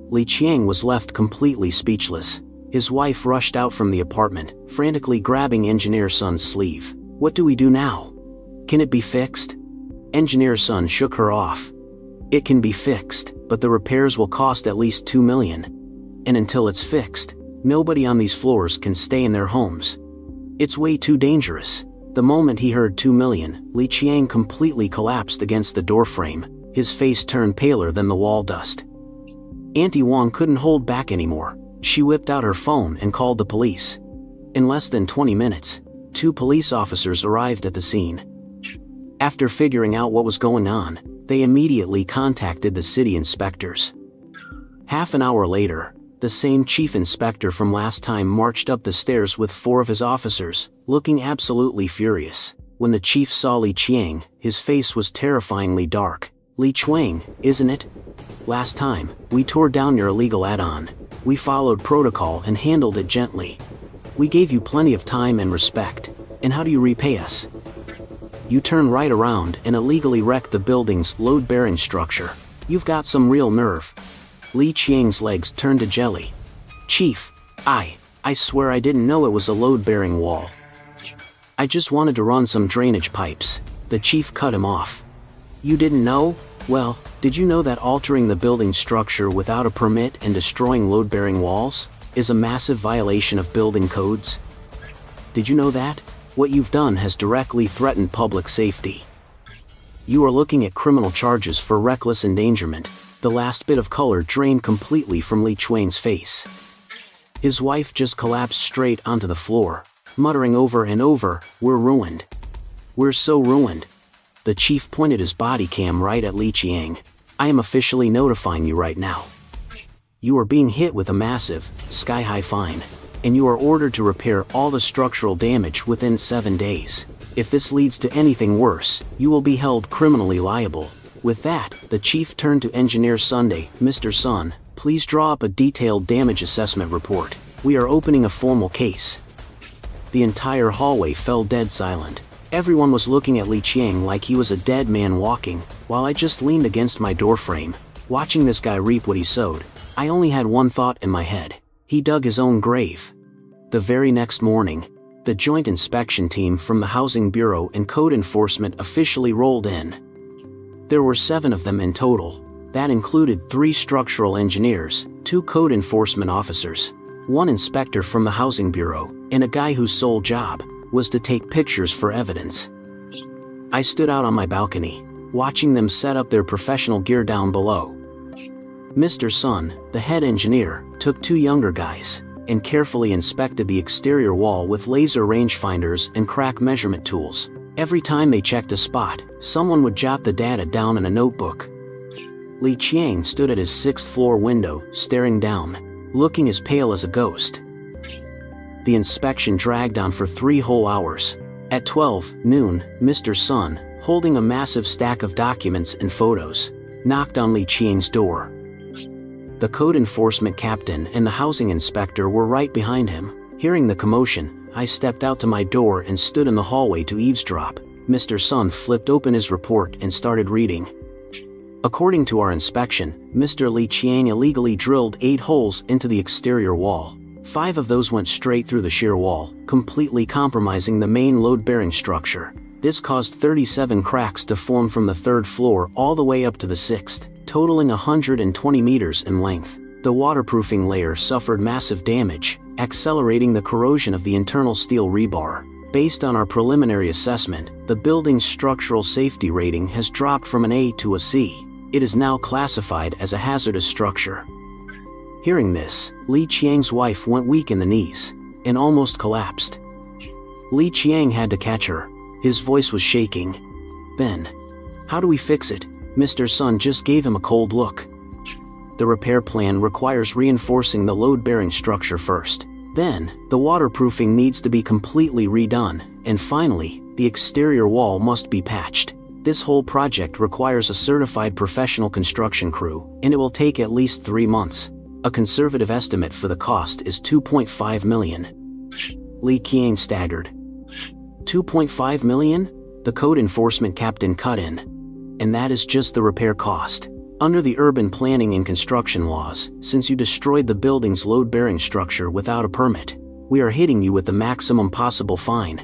Li Qiang was left completely speechless. His wife rushed out from the apartment, frantically grabbing Engineer's son's sleeve. What do we do now? Can it be fixed? Engineer's son shook her off. It can be fixed, but the repairs will cost at least 2 million. And until it's fixed, nobody on these floors can stay in their homes. It's way too dangerous. The moment he heard 2 million, Li Qiang completely collapsed against the doorframe. His face turned paler than the wall dust. Auntie Wang couldn't hold back anymore. She whipped out her phone and called the police. In less than 20 minutes, 2 police officers arrived at the scene. After figuring out what was going on, they immediately contacted the city inspectors. Half an hour later, the same chief inspector from last time marched up the stairs with 4 of his officers, looking absolutely furious. When the chief saw Li Qiang, his face was terrifyingly dark. Li Chuang, isn't it? Last time, we tore down your illegal add-on. We followed protocol and handled it gently. We gave you plenty of time and respect. And how do you repay us? You turn right around and illegally wreck the building's load-bearing structure. You've got some real nerve. Li Qiang's legs turned to jelly. Chief, I swear I didn't know it was a load-bearing wall. I just wanted to run some drainage pipes. The chief cut him off. You didn't know? Well, did you know that altering the building structure without a permit and destroying load-bearing walls is a massive violation of building codes? Did you know that? What you've done has directly threatened public safety. You are looking at criminal charges for reckless endangerment. The last bit of color drained completely from Li Qiang's face. His wife just collapsed straight onto the floor, muttering over and over, "We're ruined. We're so ruined." The chief pointed his body cam right at Li Qiang. I am officially notifying you right now. You are being hit with a massive, sky-high fine, and you are ordered to repair all the structural damage within 7 days. If this leads to anything worse, you will be held criminally liable. With that, the chief turned to Engineer Sunday. Mr. Sun, please draw up a detailed damage assessment report. We are opening a formal case. The entire hallway fell dead silent. Everyone was looking at Li Qiang like he was a dead man walking, while I just leaned against my doorframe, watching this guy reap what he sowed. I only had one thought in my head. He dug his own grave. The very next morning, the joint inspection team from the Housing Bureau and Code Enforcement officially rolled in. There were 7 of them in total. That included 3 structural engineers, 2 code enforcement officers, 1 inspector from the Housing Bureau, and a guy whose sole job was to take pictures for evidence. I stood out on my balcony, watching them set up their professional gear down below. Mr. Sun, the head engineer, took 2 younger guys and carefully inspected the exterior wall with laser rangefinders and crack measurement tools. Every time they checked a spot, someone would jot the data down in a notebook. Li Qiang stood at his 6th floor window, staring down, looking as pale as a ghost. The inspection dragged on for 3 whole hours. At 12 noon, Mr. Sun, holding a massive stack of documents and photos, knocked on Li Qiang's door. The code enforcement captain and the housing inspector were right behind him. Hearing the commotion, I stepped out to my door and stood in the hallway to eavesdrop. Mr. Sun flipped open his report and started reading. According to our inspection, Mr. Li Qiang illegally drilled 8 holes into the exterior wall. 5 of those went straight through the shear wall, completely compromising the main load-bearing structure. This caused 37 cracks to form from the 3rd floor all the way up to the 6th, totaling 120 meters in length. The waterproofing layer suffered massive damage, accelerating the corrosion of the internal steel rebar. Based on our preliminary assessment, the building's structural safety rating has dropped from an A to a C. It is now classified as a hazardous structure. Hearing this, Li Qiang's wife went weak in the knees and almost collapsed. Li Qiang had to catch her. His voice was shaking. "Ben, how do we fix it?" Mr. Sun just gave him a cold look. The repair plan requires reinforcing the load-bearing structure first. Then, the waterproofing needs to be completely redone, and finally, the exterior wall must be patched. This whole project requires a certified professional construction crew, and it will take at least 3 months. A conservative estimate for the cost is 2.5 million. Li Qiang staggered. 2.5 million? The code enforcement captain cut in. And that is just the repair cost. Under the urban planning and construction laws, since you destroyed the building's load-bearing structure without a permit, we are hitting you with the maximum possible fine.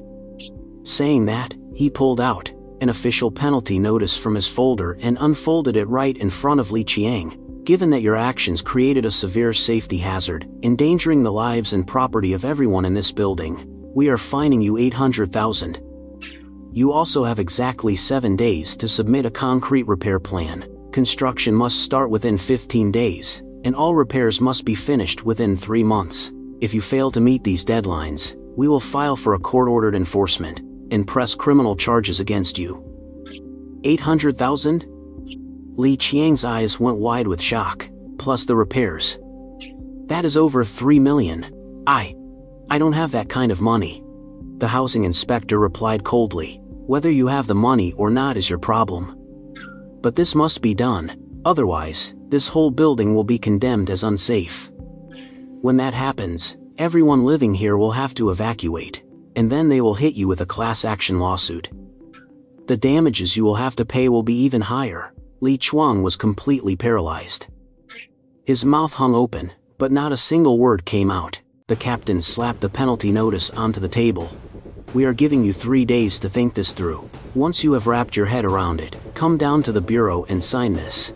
Saying that, he pulled out an official penalty notice from his folder and unfolded it right in front of Li Qiang. Given that your actions created a severe safety hazard, endangering the lives and property of everyone in this building, we are fining you 800,000. You also have exactly 7 days to submit a concrete repair plan. Construction must start within 15 days, and all repairs must be finished within 3 months. If you fail to meet these deadlines, we will file for a court-ordered enforcement and press criminal charges against you. 800,000? Li Qiang's eyes went wide with shock, plus the repairs. That is over 3 million. I don't have that kind of money. The housing inspector replied coldly. Whether you have the money or not is your problem. But this must be done, otherwise, this whole building will be condemned as unsafe. When that happens, everyone living here will have to evacuate, and then they will hit you with a class action lawsuit. The damages you will have to pay will be even higher. Li Qiang was completely paralyzed. His mouth hung open, but not a single word came out. The captain slapped the penalty notice onto the table. We are giving you 3 days to think this through. Once you have wrapped your head around it, come down to the bureau and sign this.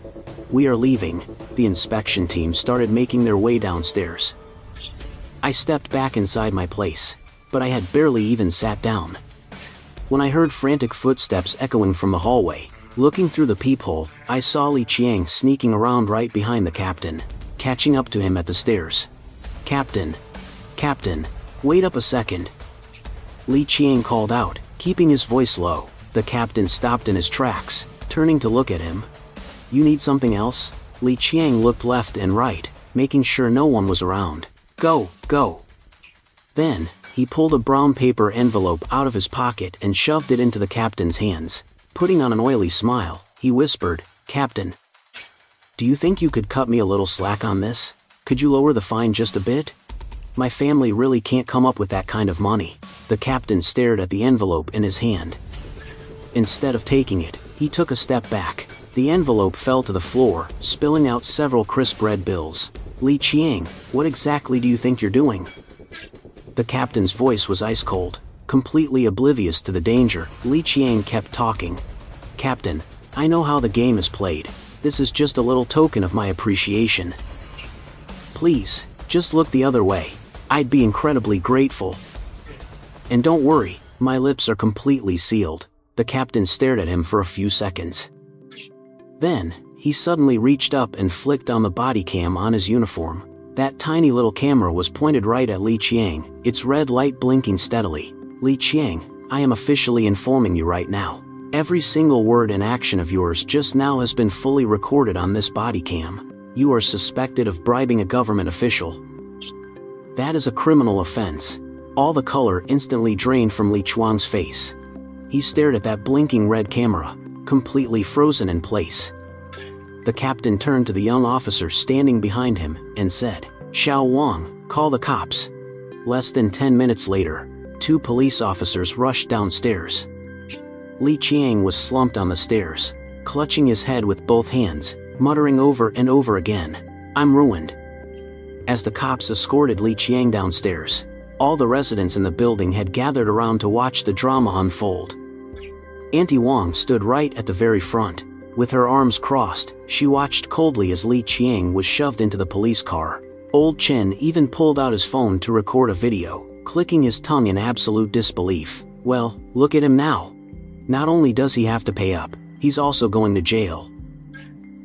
We are leaving. The inspection team started making their way downstairs. I stepped back inside my place, but I had barely even sat down when I heard frantic footsteps echoing from the hallway. Looking through the peephole, I saw Li Qiang sneaking around right behind the captain, catching up to him at the stairs. Captain, wait up a second. Li Qiang called out, keeping his voice low. The captain stopped in his tracks, turning to look at him. You need something else? Li Qiang looked left and right, making sure no one was around. Go. Then, he pulled a brown paper envelope out of his pocket and shoved it into the captain's hands. Putting on an oily smile, he whispered, Captain, do you think you could cut me a little slack on this? Could you lower the fine just a bit? My family really can't come up with that kind of money. The captain stared at the envelope in his hand. Instead of taking it, he took a step back. The envelope fell to the floor, spilling out several crisp red bills. Li Qiang, what exactly do you think you're doing? The captain's voice was ice cold. Completely oblivious to the danger, Li Qiang kept talking. Captain, I know how the game is played. This is just a little token of my appreciation. Please, just look the other way. I'd be incredibly grateful. And don't worry, my lips are completely sealed. The captain stared at him for a few seconds. Then, he suddenly reached up and flicked on the body cam on his uniform. That tiny little camera was pointed right at Li Qiang, its red light blinking steadily. Li Qiang, I am officially informing you right now. Every single word and action of yours just now has been fully recorded on this body cam. You are suspected of bribing a government official. That is a criminal offense. All the color instantly drained from Li Qiang's face. He stared at that blinking red camera, completely frozen in place. The captain turned to the young officer standing behind him and said, "Xiao Wang, call the cops." Less than 10 minutes later, 2 police officers rushed downstairs. Li Qiang was slumped on the stairs, clutching his head with both hands, muttering over and over again, "I'm ruined." As the cops escorted Li Qiang downstairs, all the residents in the building had gathered around to watch the drama unfold. Auntie Wang stood right at the very front. With her arms crossed, she watched coldly as Li Qiang was shoved into the police car. Old Chen even pulled out his phone to record a video, clicking his tongue in absolute disbelief. Well, look at him now. Not only does he have to pay up, he's also going to jail.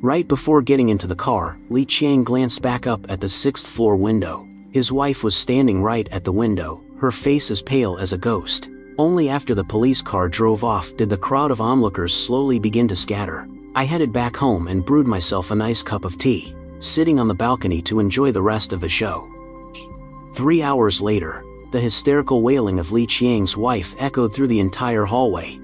Right before getting into the car, Li Qiang glanced back up at the 6th floor window. His wife was standing right at the window, her face as pale as a ghost. Only after the police car drove off did the crowd of onlookers slowly begin to scatter. I headed back home and brewed myself a nice cup of tea, sitting on the balcony to enjoy the rest of the show. 3 hours later, the hysterical wailing of Li Qiang's wife echoed through the entire hallway.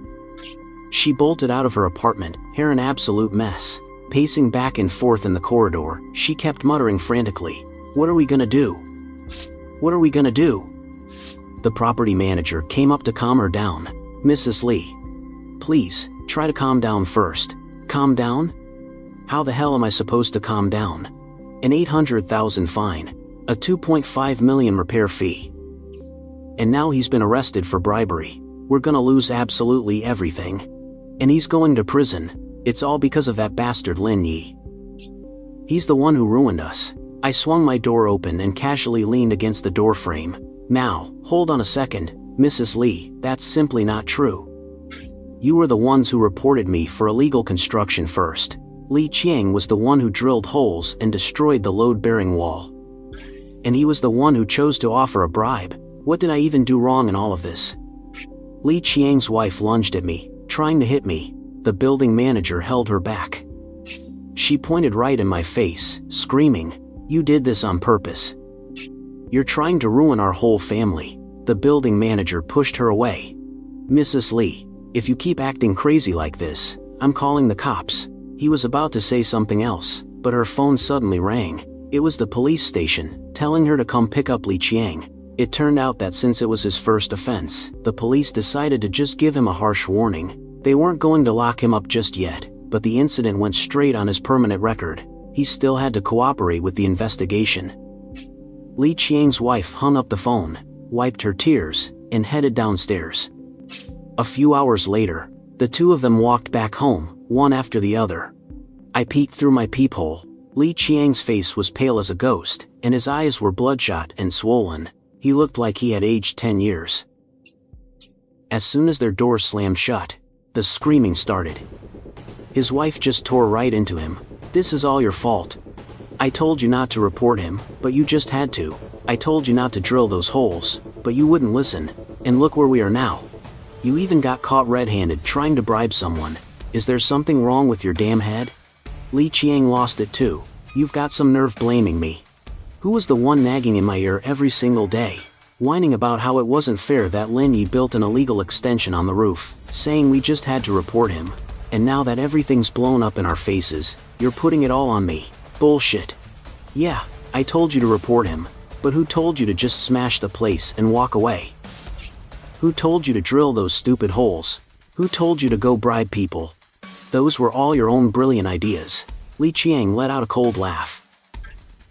She bolted out of her apartment, hair an absolute mess. Pacing back and forth in the corridor, she kept muttering frantically, "What are we gonna do? What are we gonna do?" The property manager came up to calm her down. "Mrs. Li, please, try to calm down first." "Calm down? How the hell am I supposed to calm down? An 800,000 fine, a 2.5 million repair fee. And now he's been arrested for bribery. We're gonna lose absolutely everything. And he's going to prison. It's all because of that bastard Lin Yi. He's the one who ruined us." I swung my door open and casually leaned against the door frame. "Now, hold on a second, Mrs. Li, that's simply not true. You were the ones who reported me for illegal construction first. Li Qiang was the one who drilled holes and destroyed the load-bearing wall. And he was the one who chose to offer a bribe. What did I even do wrong in all of this?" Li Qiang's wife lunged at me, trying to hit me. The building manager held her back. She pointed right in my face, screaming, "You did this on purpose. You're trying to ruin our whole family." The building manager pushed her away. "Mrs. Li, if you keep acting crazy like this, I'm calling the cops." He was about to say something else, but her phone suddenly rang. It was the police station, telling her to come pick up Li Qiang. It turned out that since it was his first offense, the police decided to just give him a harsh warning. They weren't going to lock him up just yet, but the incident went straight on his permanent record. He still had to cooperate with the investigation. Li Qiang's wife hung up the phone, wiped her tears, and headed downstairs. A few hours later, the two of them walked back home, one after the other. I peeked through my peephole. Li Qiang's face was pale as a ghost, and his eyes were bloodshot and swollen. He looked like he had aged 10 years. As soon as their door slammed shut, the screaming started. His wife just tore right into him. "This is all your fault. I told you not to report him, but you just had to. I told you not to drill those holes, but you wouldn't listen. And look where we are now. You even got caught red-handed trying to bribe someone. Is there something wrong with your damn head?" Li Qiang lost it too. "You've got some nerve blaming me. Who was the one nagging in my ear every single day, whining about how it wasn't fair that Lin Yi built an illegal extension on the roof, saying we just had to report him? And now that everything's blown up in our faces, you're putting it all on me. Bullshit. Yeah, I told you to report him, but who told you to just smash the place and walk away? Who told you to drill those stupid holes? Who told you to go bribe people? Those were all your own brilliant ideas." Li Qiang let out a cold laugh.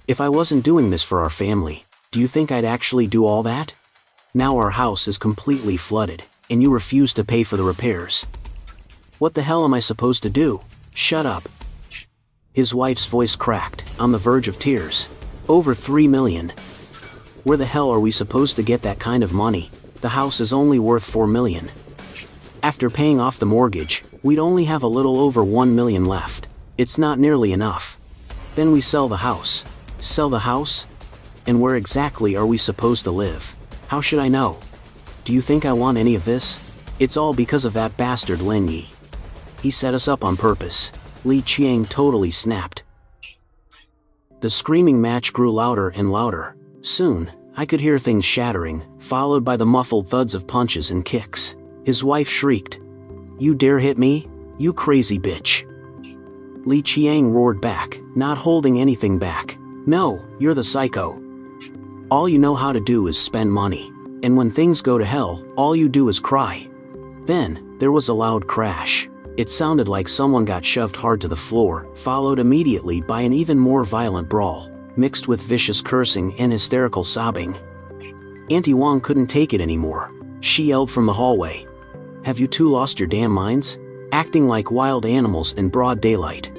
"If I wasn't doing this for our family, do you think I'd actually do all that? Now our house is completely flooded, and you refuse to pay for the repairs. What the hell am I supposed to do? Shut up." His wife's voice cracked, on the verge of tears. "Over 3 million. Where the hell are we supposed to get that kind of money? The house is only worth 4 million. After paying off the mortgage, we'd only have a little over 1 million left. It's not nearly enough. Then we sell the house." "Sell the house? And where exactly are we supposed to live? How should I know? Do you think I want any of this? It's all because of that bastard Lin Yi. He set us up on purpose." Li Qiang totally snapped. The screaming match grew louder and louder. Soon, I could hear things shattering, followed by the muffled thuds of punches and kicks. His wife shrieked, "You dare hit me? You crazy bitch. Li Qiang roared back, not holding anything back. "No, you're the psycho. All you know how to do is spend money. And when things go to hell, all you do is cry." Then, there was a loud crash. It sounded like someone got shoved hard to the floor, followed immediately by an even more violent brawl, mixed with vicious cursing and hysterical sobbing. Auntie Wong couldn't take it anymore. She yelled from the hallway. "Have you two lost your damn minds? Acting like wild animals in broad daylight."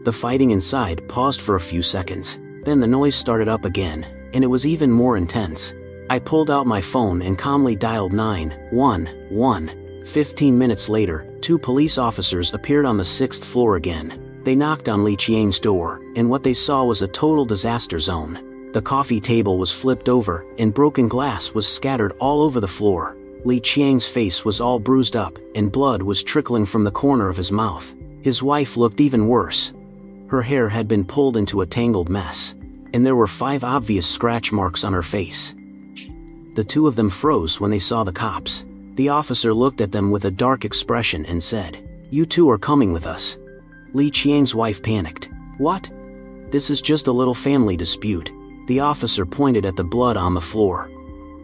The fighting inside paused for a few seconds. Then the noise started up again, and it was even more intense. I pulled out my phone and calmly dialed 911. 15 minutes later, 2 police officers appeared on the 6th floor again. They knocked on Li Qiang's door, and what they saw was a total disaster zone. The coffee table was flipped over, and broken glass was scattered all over the floor. Li Qiang's face was all bruised up, and blood was trickling from the corner of his mouth. His wife looked even worse. Her hair had been pulled into a tangled mess, and there were 5 obvious scratch marks on her face. The 2 of them froze when they saw the cops. The officer looked at them with a dark expression and said, "You 2 are coming with us." Li Qiang's wife panicked. "What? This is just a little family dispute." The officer pointed at the blood on the floor.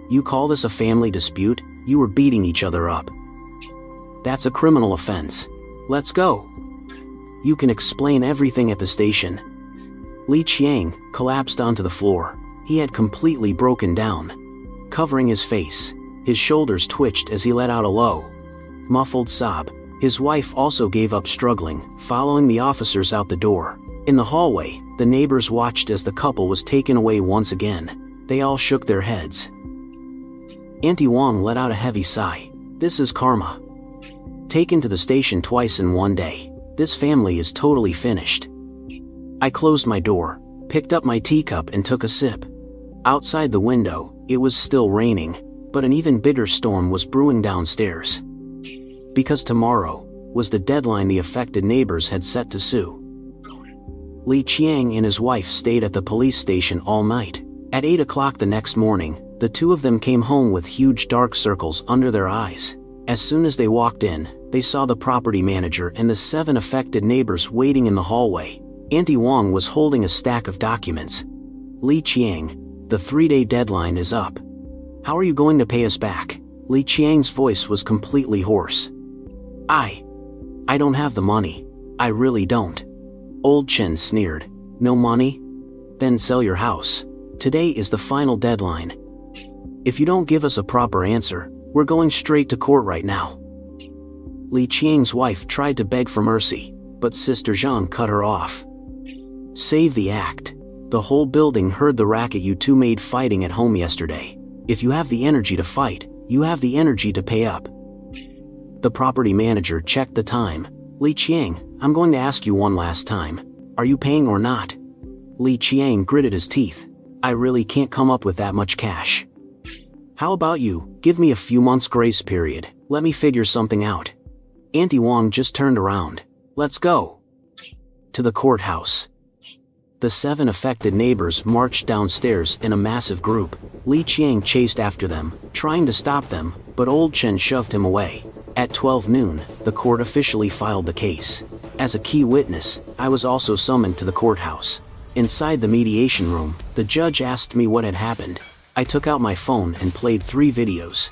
"You call this a family dispute? You were beating each other up. That's a criminal offense. Let's go. You can explain everything at the station." Li Qiang collapsed onto the floor. He had completely broken down. Covering his face, his shoulders twitched as he let out a low, muffled sob. His wife also gave up struggling, following the officers out the door. In the hallway, the neighbors watched as the couple was taken away once again. They all shook their heads. Auntie Wong let out a heavy sigh. "This is karma. Taken to the station twice in one day. This family is totally finished." I closed my door, picked up my teacup and took a sip. Outside the window, it was still raining, but an even bigger storm was brewing downstairs. Because tomorrow was the deadline the affected neighbors had set to sue. Li Qiang and his wife stayed at the police station all night. At 8 o'clock the next morning, the 2 of them came home with huge dark circles under their eyes. As soon as they walked in, they saw the property manager and the 7 affected neighbors waiting in the hallway. Auntie Wong was holding a stack of documents. "Li Qiang, the 3-day deadline is up. How are you going to pay us back?" Li Qiang's voice was completely hoarse. I don't have the money. I really don't." Old Chen sneered. "No money? Then sell your house. Today is the final deadline. If you don't give us a proper answer, we're going straight to court right now." Li Qiang's wife tried to beg for mercy, but Sister Zhang cut her off. "Save the act. The whole building heard the racket you 2 made fighting at home yesterday. If you have the energy to fight, you have the energy to pay up." The property manager checked the time. "Li Qiang, I'm going to ask you one last time. Are you paying or not?" Li Qiang gritted his teeth. "I really can't come up with that much cash. How about you, give me a few months grace period, let me figure something out." Auntie Wong just turned around. "Let's go." To the courthouse. The 7 affected neighbors marched downstairs in a massive group. Li Qiang chased after them, trying to stop them, but Old Chen shoved him away. At 12 noon, the court officially filed the case. As a key witness, I was also summoned to the courthouse. Inside the mediation room, the judge asked me what had happened. I took out my phone and played 3 videos.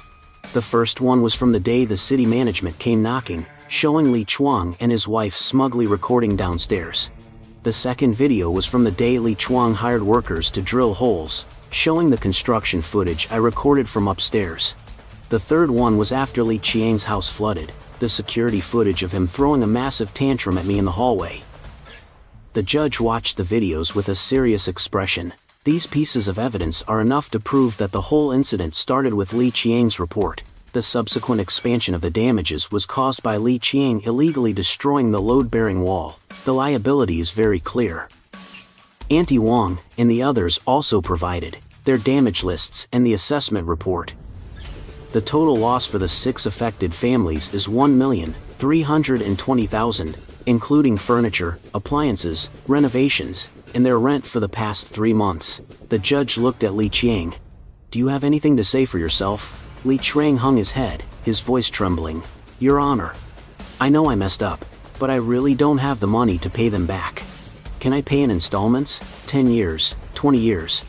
The first one was from the day the city management came knocking, showing Li Chuang and his wife smugly recording downstairs. The second video was from the day Li Chuang hired workers to drill holes, showing the construction footage I recorded from upstairs. The third one was after Li Qiang's house flooded, the security footage of him throwing a massive tantrum at me in the hallway. The judge watched the videos with a serious expression. These pieces of evidence are enough to prove that the whole incident started with Li Qiang's report. The subsequent expansion of the damages was caused by Li Qiang illegally destroying the load-bearing wall. The liability is very clear. Auntie Wong and the others also provided their damage lists and the assessment report. The total loss for the 6 affected families is 1,320,000, including furniture, appliances, renovations, and their rent for the past 3 months. The judge looked at Li Qiang. "Do you have anything to say for yourself?" Li Qiang hung his head, his voice trembling. "Your Honor, I know I messed up. but I really don't have the money to pay them back. Can I pay in installments? 10 years, 20 years?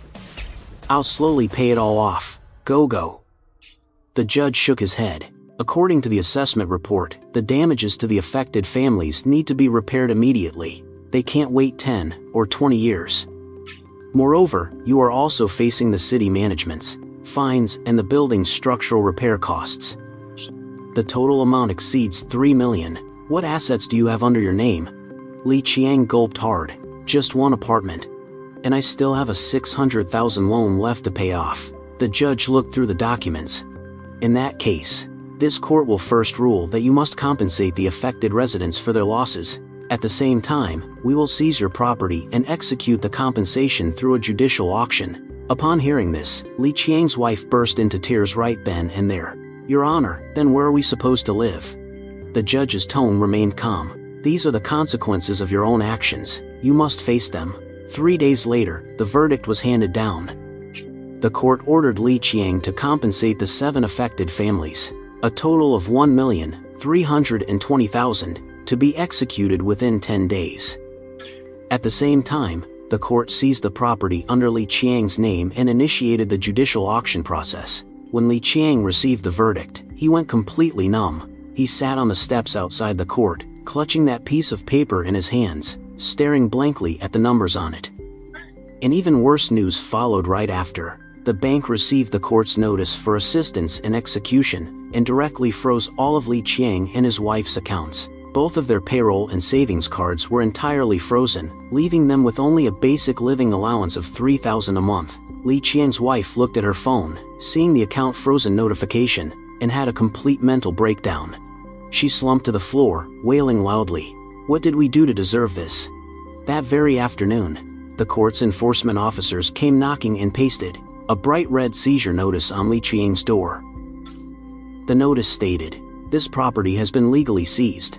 I'll slowly pay it all off. Go. The judge shook his head. According to the assessment report, the damages to the affected families need to be repaired immediately. They can't wait 10 or 20 years. Moreover, you are also facing the city management's fines and the building's structural repair costs. The total amount exceeds 3 million. What assets do you have under your name? Li Qiang gulped hard. Just one apartment. And I still have a 600,000 loan left to pay off. The judge looked through the documents. In that case, this court will first rule that you must compensate the affected residents for their losses. At the same time, we will seize your property and execute the compensation through a judicial auction. Upon hearing this, Li Qiang's wife burst into tears right then and there. Your Honor, then where are we supposed to live? The judge's tone remained calm. These are the consequences of your own actions. You must face them. 3 days later, the verdict was handed down. The court ordered Li Qiang to compensate the 7 affected families, a total of 1,320,000, to be executed within 10 days. At the same time, the court seized the property under Li Qiang's name and initiated the judicial auction process. When Li Qiang received the verdict, he went completely numb. He sat on the steps outside the court, clutching that piece of paper in his hands, staring blankly at the numbers on it. And even worse news followed right after. The bank received the court's notice for assistance in execution and directly froze all of Li Qiang and his wife's accounts. Both of their payroll and savings cards were entirely frozen, leaving them with only a basic living allowance of 3,000 a month. Li Qiang's wife looked at her phone, seeing the account frozen notification, and had a complete mental breakdown. She slumped to the floor, wailing loudly. What did we do to deserve this? That very afternoon, the court's enforcement officers came knocking and pasted a bright red seizure notice on Li Qiang's door. The notice stated, "This property has been legally seized.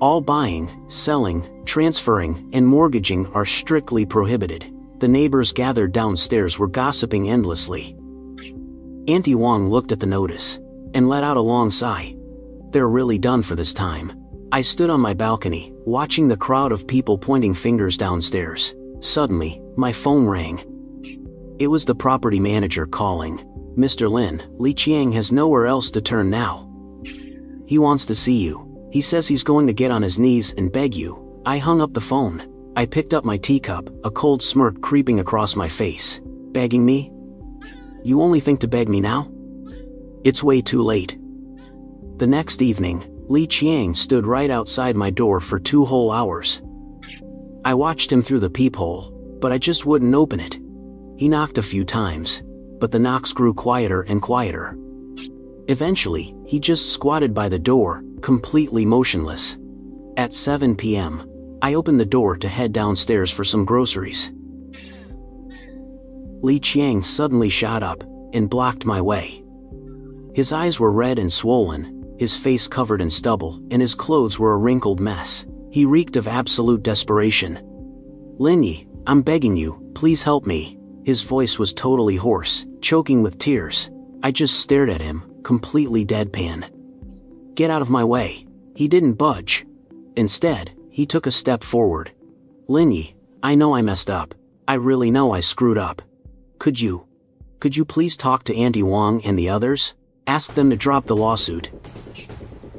All buying, selling, transferring, and mortgaging are strictly prohibited." The neighbors gathered downstairs were gossiping endlessly. Auntie Wang looked at the notice and let out a long sigh. They're really done for this time. I stood on my balcony, watching the crowd of people pointing fingers downstairs. Suddenly, my phone rang. It was the property manager calling. "Mr. Lin, Li Qiang has nowhere else to turn now. He wants to see you. He says he's going to get on his knees and beg you." I hung up the phone. I picked up my teacup, a cold smirk creeping across my face. "Begging me? You only think to beg me now? It's way too late." The next evening, Li Qiang stood right outside my door for 2 whole hours. I watched him through the peephole, but I just wouldn't open it. He knocked a few times, but the knocks grew quieter and quieter. Eventually, he just squatted by the door, completely motionless. At 7 p.m., I opened the door to head downstairs for some groceries. Li Qiang suddenly shot up and blocked my way. His eyes were red and swollen, his face covered in stubble, and his clothes were a wrinkled mess. He reeked of absolute desperation. "Linyi, I'm begging you, please help me." His voice was totally hoarse, choking with tears. I just stared at him, completely deadpan. "Get out of my way." He didn't budge. Instead, he took a step forward. "Linyi, I know I messed up. I really know I screwed up. Could you please talk to Auntie Wang and the others? Ask them to drop the lawsuit.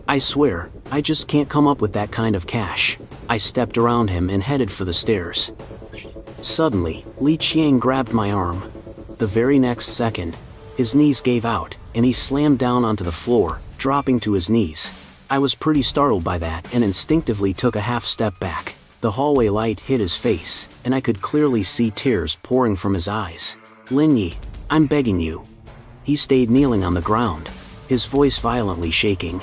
I swear, I just can't come up with that kind of cash." I stepped around him and headed for the stairs. Suddenly, Li Qiang grabbed my arm. The very next second, his knees gave out, and he slammed down onto the floor, dropping to his knees. I was pretty startled by that and instinctively took a half step back. The hallway light hit his face, and I could clearly see tears pouring from his eyes. "Linyi, I'm begging you." He stayed kneeling on the ground, his voice violently shaking.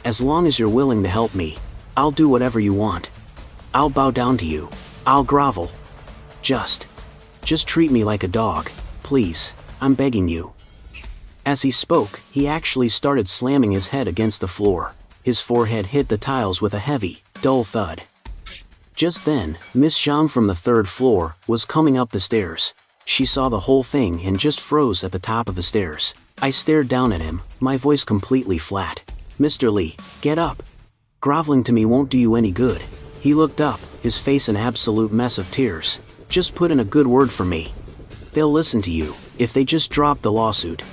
"As long as you're willing to help me, I'll do whatever you want. I'll bow down to you. I'll grovel. Just treat me like a dog, please, I'm begging you." As he spoke, he actually started slamming his head against the floor. His forehead hit the tiles with a heavy, dull thud. Just then, Miss Zhang from the 3rd floor was coming up the stairs. She saw the whole thing and just froze at the top of the stairs. I stared down at him, my voice completely flat. "Mr. Li, get up. Groveling to me won't do you any good. He looked up, his face an absolute mess of tears. Just put in a good word for me. They'll listen to you, if they just drop the lawsuit.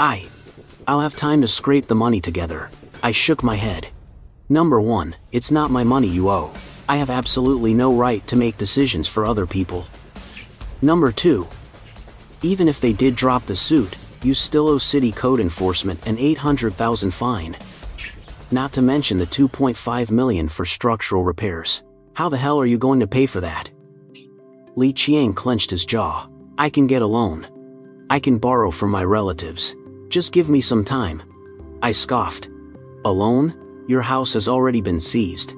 I'll have time to scrape the money together. I shook my head. Number 1, it's not my money you owe. I have absolutely no right to make decisions for other people. Number 2, even if they did drop the suit, you still owe city code enforcement an $800,000 fine. Not to mention the $2.5 million for structural repairs. How the hell are you going to pay for that? Li Qiang clenched his jaw. I can get a loan. I can borrow from my relatives. Just give me some time. I scoffed. A loan? Your house has already been seized.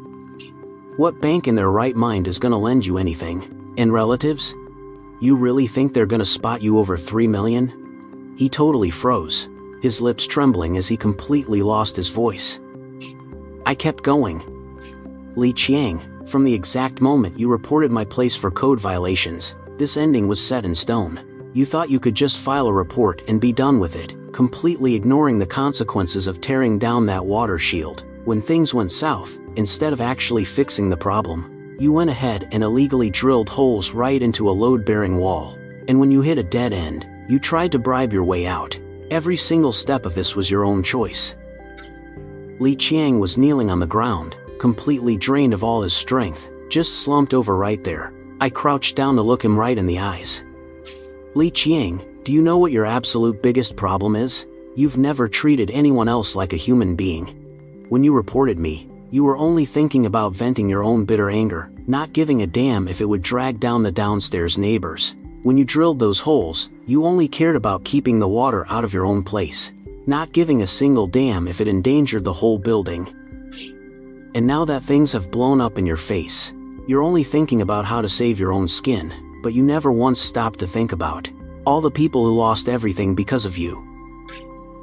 What bank in their right mind is gonna lend you anything? And relatives? You really think they're gonna spot you over $3 million? He totally froze, his lips trembling as he completely lost his voice. I kept going. Li Qiang, from the exact moment you reported my place for code violations, this ending was set in stone. You thought you could just file a report and be done with it, completely ignoring the consequences of tearing down that water shield. When things went south, instead of actually fixing the problem, you went ahead and illegally drilled holes right into a load-bearing wall. And when you hit a dead end, you tried to bribe your way out. Every single step of this was your own choice. Li Qiang was kneeling on the ground, completely drained of all his strength, just slumped over right there. I crouched down to look him right in the eyes. Li Qiang, do you know what your absolute biggest problem is? You've never treated anyone else like a human being. When you reported me, you were only thinking about venting your own bitter anger, not giving a damn if it would drag down the downstairs neighbors. When you drilled those holes, you only cared about keeping the water out of your own place, not giving a single damn if it endangered the whole building. And now that things have blown up in your face, you're only thinking about how to save your own skin, but you never once stopped to think about all the people who lost everything because of you.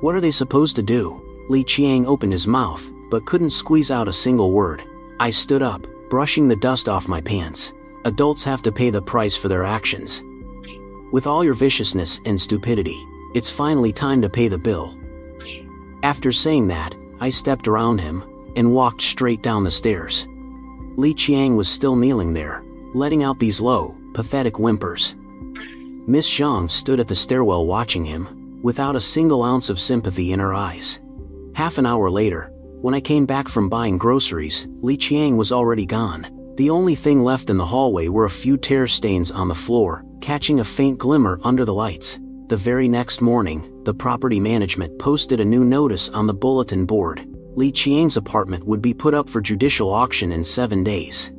What are they supposed to do? Li Qiang opened his mouth, but couldn't squeeze out a single word. I stood up, brushing the dust off my pants. Adults have to pay the price for their actions. With all your viciousness and stupidity, it's finally time to pay the bill. After saying that, I stepped around him and walked straight down the stairs. Li Qiang was still kneeling there, letting out these low, pathetic whimpers. Miss Zhang stood at the stairwell watching him, without a single ounce of sympathy in her eyes. Half an hour later, when I came back from buying groceries, Li Qiang was already gone. The only thing left in the hallway were a few tear stains on the floor, catching a faint glimmer under the lights. The very next morning, the property management posted a new notice on the bulletin board. Li Qiang's apartment would be put up for judicial auction in 7 days.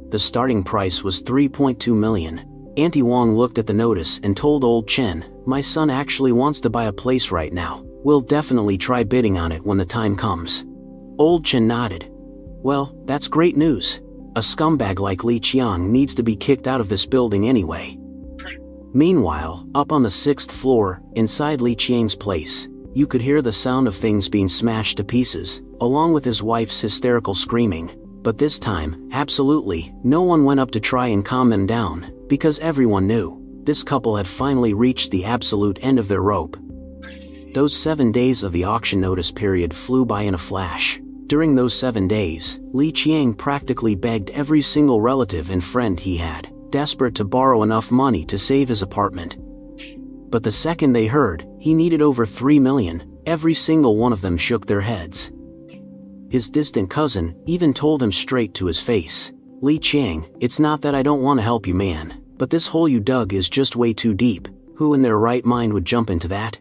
The starting price was $3.2 million. Auntie Wang looked at the notice and told old Chen, "My son actually wants to buy a place right now. We'll definitely try bidding on it when the time comes." Old Chen nodded. Well, that's great news. A scumbag like Li Qiang needs to be kicked out of this building anyway. Meanwhile, up on the 6th floor, inside Li Qiang's place, you could hear the sound of things being smashed to pieces, along with his wife's hysterical screaming. But this time, absolutely, no one went up to try and calm them down, because everyone knew this couple had finally reached the absolute end of their rope. Those 7 days of the auction notice period flew by in a flash. During those 7 days, Li Qiang practically begged every single relative and friend he had, desperate to borrow enough money to save his apartment. But the second they heard he needed over $3 million, every single one of them shook their heads. His distant cousin even told him straight to his face, "Li Qiang, it's not that I don't want to help you, man, but this hole you dug is just way too deep. Who in their right mind would jump into that?"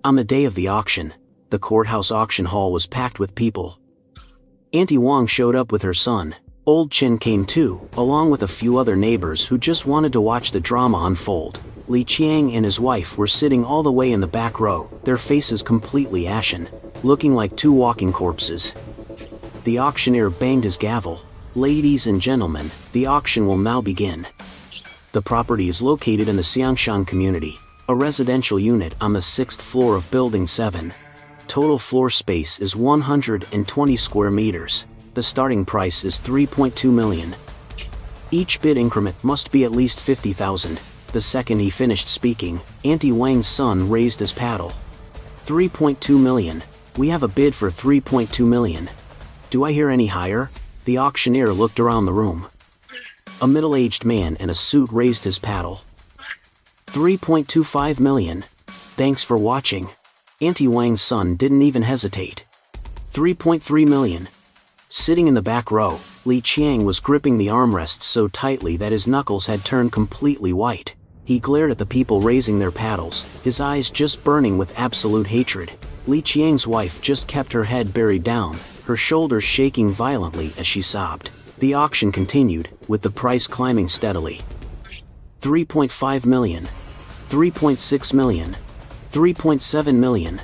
On the day of the auction, the courthouse auction hall was packed with people. Auntie Wang showed up with her son. Old Chen came too, along with a few other neighbors who just wanted to watch the drama unfold. Li Qiang and his wife were sitting all the way in the back row, their faces completely ashen, looking like 2 walking corpses. The auctioneer banged his gavel. "Ladies and gentlemen, the auction will now begin." The property is located in the Xiangshan community, a residential unit on the 6th floor of Building 7. Total floor space is 120 square meters. The starting price is $3.2 million. Each bid increment must be at least $50,000. The second he finished speaking, Auntie Wang's son raised his paddle. $3.2 million. We have a bid for $3.2 million. Do I hear any higher? The auctioneer looked around the room. A middle-aged man in a suit raised his paddle. 3.25 million. Thanks for watching. Auntie Wang's son didn't even hesitate. 3.3 million. Sitting in the back row, Li Qiang was gripping the armrests so tightly that his knuckles had turned completely white. He glared at the people raising their paddles, his eyes just burning with absolute hatred. Li Qiang's wife just kept her head buried down, her shoulders shaking violently as she sobbed. The auction continued, with the price climbing steadily. 3.5 million. 3.6 million. 3.7 million.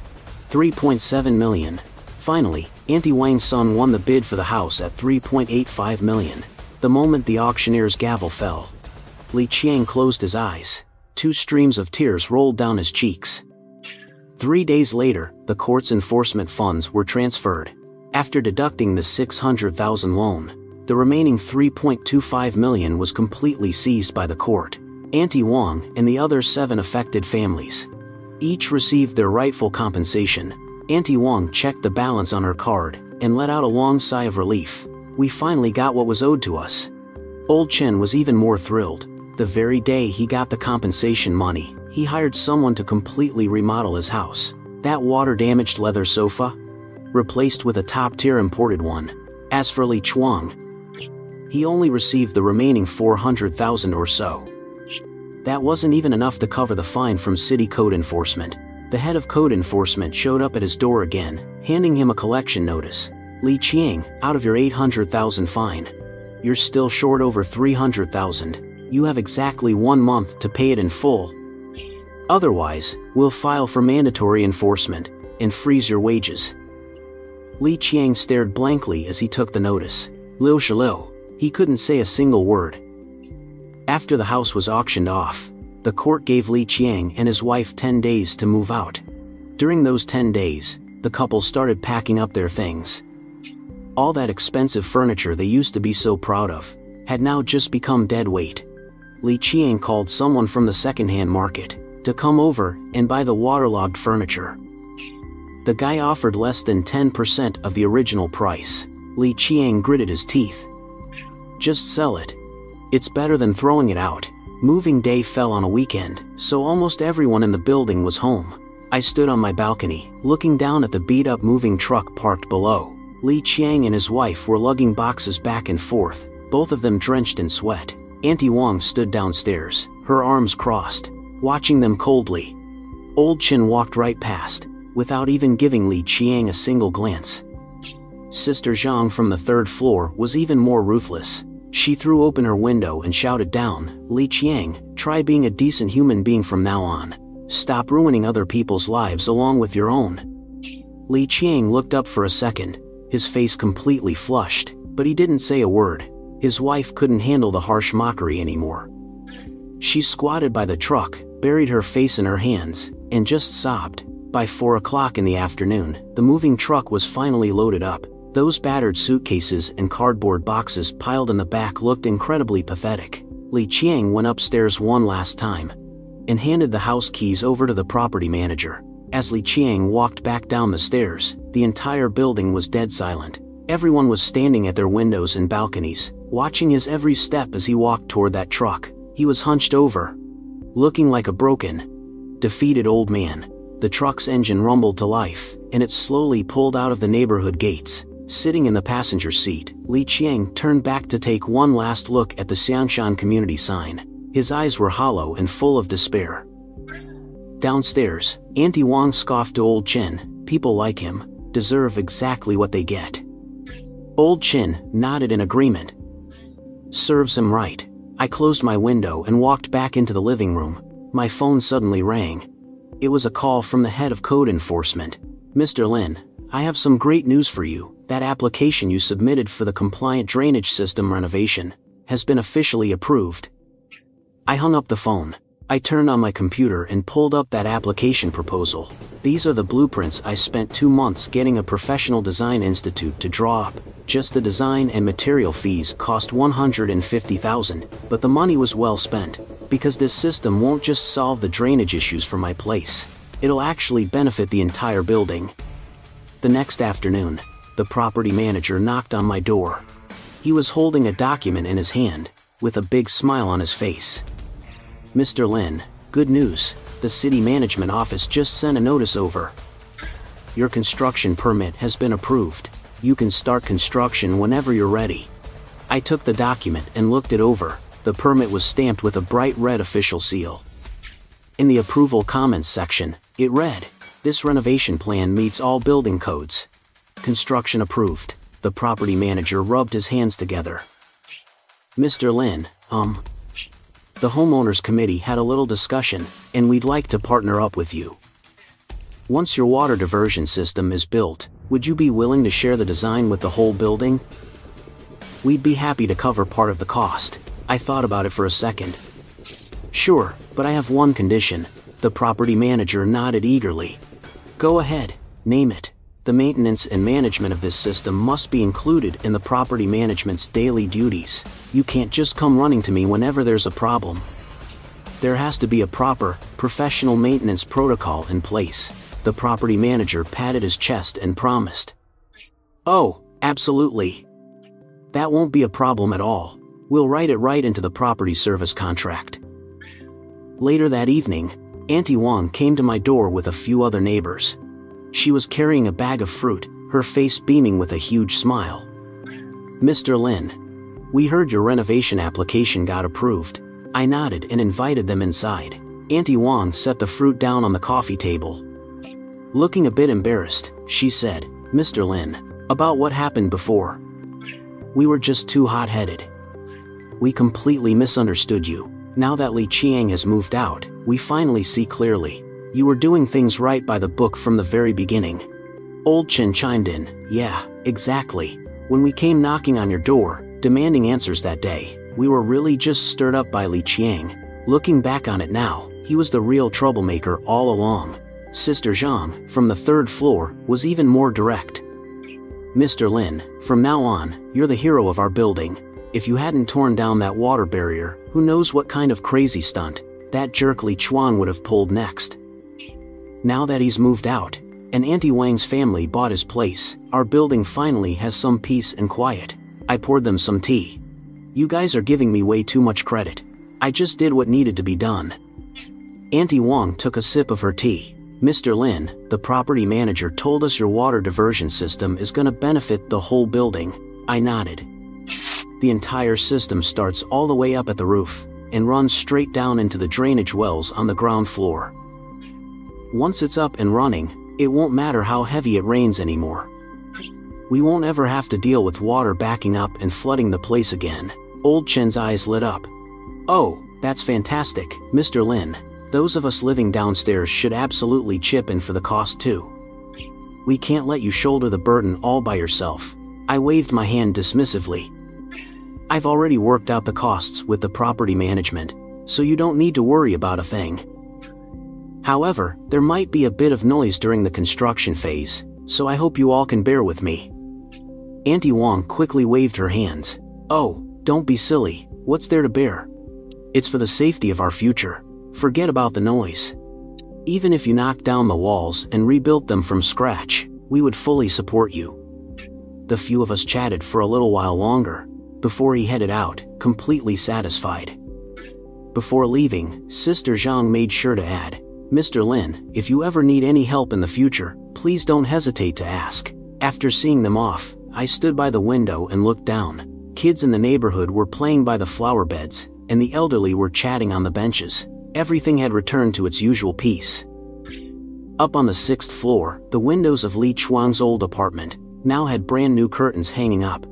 3.7 million. Finally, Auntie Wang's son won the bid for the house at 3.85 million. The moment the auctioneer's gavel fell, Li Qiang closed his eyes. 2 streams of tears rolled down his cheeks. 3 days later, the court's enforcement funds were transferred. After deducting the 600,000 loan, the remaining 3.25 million was completely seized by the court. Auntie Wang and the other 7 affected families each received their rightful compensation. Auntie Wang checked the balance on her card and let out a long sigh of relief. We finally got what was owed to us. Old Chen was even more thrilled. The very day he got the compensation money, he hired someone to completely remodel his house. That water-damaged leather sofa, replaced with a top-tier imported one. As for Li Chuang, he only received the remaining 400,000 or so. That wasn't even enough to cover the fine from city code enforcement. The head of code enforcement showed up at his door again, handing him a collection notice. Li Qiang, out of your 800,000 fine, you're still short over 300,000. You have exactly 1 month to pay it in full. Otherwise, we'll file for mandatory enforcement and freeze your wages. Li Qiang stared blankly as he took the notice. Liu Shiliu, he couldn't say a single word. After the house was auctioned off, the court gave Li Qiang and his wife 10 days to move out. During those 10 days, the couple started packing up their things. All that expensive furniture they used to be so proud of had now just become dead weight. Li Qiang called someone from the second-hand market to come over and buy the waterlogged furniture. The guy offered less than 10% of the original price. Li Qiang gritted his teeth. Just sell it. It's better than throwing it out. Moving day fell on a weekend, so almost everyone in the building was home. I stood on my balcony, looking down at the beat-up moving truck parked below. Li Qiang and his wife were lugging boxes back and forth, both of them drenched in sweat. Auntie Wang stood downstairs, her arms crossed, watching them coldly. Old Chen walked right past, without even giving Li Qiang a single glance. Sister Zhang from the 3rd floor was even more ruthless. She threw open her window and shouted down, Li Qiang, try being a decent human being from now on. Stop ruining other people's lives along with your own. Li Qiang looked up for a second, his face completely flushed, but he didn't say a word. His wife couldn't handle the harsh mockery anymore. She squatted by the truck, buried her face in her hands, and just sobbed. By 4 o'clock in the afternoon, the moving truck was finally loaded up. Those battered suitcases and cardboard boxes piled in the back looked incredibly pathetic. Li Qiang went upstairs one last time and handed the house keys over to the property manager. As Li Qiang walked back down the stairs, the entire building was dead silent. Everyone was standing at their windows and balconies, watching his every step as he walked toward that truck. He was hunched over, looking like a broken, defeated old man. The truck's engine rumbled to life, and it slowly pulled out of the neighborhood gates. Sitting in the passenger seat, Li Qiang turned back to take one last look at the Xiangshan community sign. His eyes were hollow and full of despair. Downstairs, Auntie Wang scoffed to Old Chen. People like him deserve exactly what they get. Old Chen nodded in agreement. Serves him right. I closed my window and walked back into the living room. My phone suddenly rang. It was a call from the head of code enforcement. Mr. Lin, I have some great news for you. That application you submitted for the compliant drainage system renovation has been officially approved. I hung up the phone. I turned on my computer and pulled up that application proposal. These are the blueprints I spent 2 months getting a professional design institute to draw up. Just the design and material fees cost 150,000, but the money was well spent, because this system won't just solve the drainage issues for my place. It'll actually benefit the entire building. The next afternoon, the the property manager knocked on my door. He was holding a document in his hand, with a big smile on his face. "Mr. Lin, good news, the city management office just sent a notice over. Your construction permit has been approved. You can start construction whenever you're ready." I took the document and looked it over. The permit was stamped with a bright red official seal. In the approval comments section, it read, "This renovation plan meets all building codes. Construction approved." The property manager rubbed his hands together. "Mr. Lin, the homeowners committee had a little discussion, and we'd like to partner up with you. Once your water diversion system is built, would you be willing to share the design with the whole building? We'd be happy to cover part of the cost." I thought about it for a second. "Sure, but I have one condition." The property manager nodded eagerly. "Go ahead, name it." "The maintenance and management of this system must be included in the property management's daily duties. You can't just come running to me whenever there's a problem. There has to be a proper, professional maintenance protocol in place." The property manager patted his chest and promised. "Oh, absolutely. That won't be a problem at all. We'll write it right into the property service contract." Later that evening, Auntie Wang came to my door with a few other neighbors. She was carrying a bag of fruit, her face beaming with a huge smile. "Mr. Lin, we heard your renovation application got approved." I nodded and invited them inside. Auntie Wang set the fruit down on the coffee table. Looking a bit embarrassed, she said, "Mr. Lin, about what happened before. We were just too hot-headed. We completely misunderstood you. Now that Li Qiang has moved out, we finally see clearly. You were doing things right by the book from the very beginning." Old Chen chimed in, "Yeah, exactly. When we came knocking on your door, demanding answers that day, we were really just stirred up by Li Qiang. Looking back on it now, he was the real troublemaker all along." Sister Zhang, from the third floor, was even more direct. "Mr. Lin, from now on, you're the hero of our building. If you hadn't torn down that water barrier, who knows what kind of crazy stunt that jerk Li Chuan would have pulled next. Now that he's moved out, and Auntie Wang's family bought his place, our building finally has some peace and quiet." I poured them some tea. "You guys are giving me way too much credit. I just did what needed to be done." Auntie Wang took a sip of her tea. "Mr. Lin, the property manager told us your water diversion system is gonna benefit the whole building." I nodded. "The entire system starts all the way up at the roof, and runs straight down into the drainage wells on the ground floor. Once it's up and running, it won't matter how heavy it rains anymore. We won't ever have to deal with water backing up and flooding the place again." Old Chen's eyes lit up. "Oh, that's fantastic, Mr. Lin. Those of us living downstairs should absolutely chip in for the cost too. We can't let you shoulder the burden all by yourself." I waved my hand dismissively. "I've already worked out the costs with the property management, so you don't need to worry about a thing. However, there might be a bit of noise during the construction phase, so I hope you all can bear with me." Auntie Wang quickly waved her hands. "Oh, don't be silly, what's there to bear? It's for the safety of our future. Forget about the noise. Even if you knocked down the walls and rebuilt them from scratch, we would fully support you." The few of us chatted for a little while longer, before he headed out, completely satisfied. Before leaving, Sister Zhang made sure to add, "Mr. Lin, if you ever need any help in the future, please don't hesitate to ask." After seeing them off, I stood by the window and looked down. Kids in the neighborhood were playing by the flower beds, and the elderly were chatting on the benches. Everything had returned to its usual peace. Up on the 6th floor, the windows of Li Chuang's old apartment now had brand new curtains hanging up.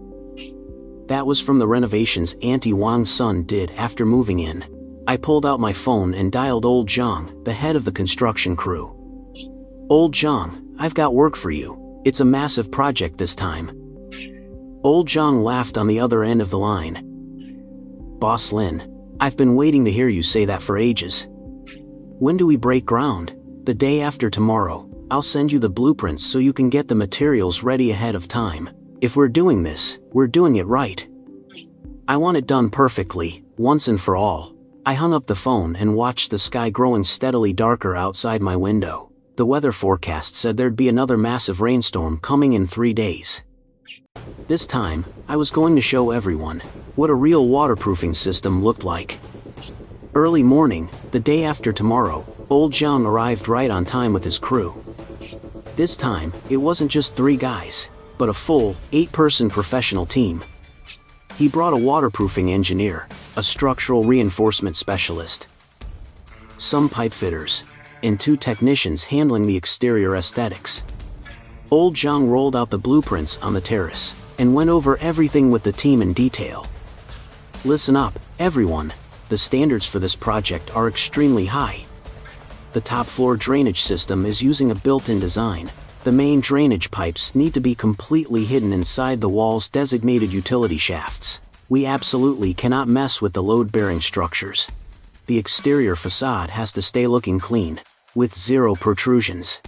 That was from the renovations Auntie Wang's son did after moving in. I pulled out my phone and dialed Old Zhang, the head of the construction crew. "Old Zhang, I've got work for you. It's a massive project this time." Old Zhang laughed on the other end of the line. "Boss Lin, I've been waiting to hear you say that for ages. When do we break ground?" "The day after tomorrow. I'll send you the blueprints so you can get the materials ready ahead of time. If we're doing this, we're doing it right. I want it done perfectly, once and for all." I hung up the phone and watched the sky growing steadily darker outside my window. The weather forecast said there'd be another massive rainstorm coming in 3 days. This time, I was going to show everyone what a real waterproofing system looked like. Early morning, the day after tomorrow, old Zhang arrived right on time with his crew. This time, it wasn't just 3 guys, but a full, 8-person professional team. He brought a waterproofing engineer, a structural reinforcement specialist, some pipe fitters, and 2 technicians handling the exterior aesthetics. Old Zhang rolled out the blueprints on the terrace, and went over everything with the team in detail. Listen up, everyone, the standards for this project are extremely high. The top floor drainage system is using a built-in design. The main drainage pipes need to be completely hidden inside the wall's designated utility shafts. We absolutely cannot mess with the load-bearing structures. The exterior facade has to stay looking clean, with 0 protrusions.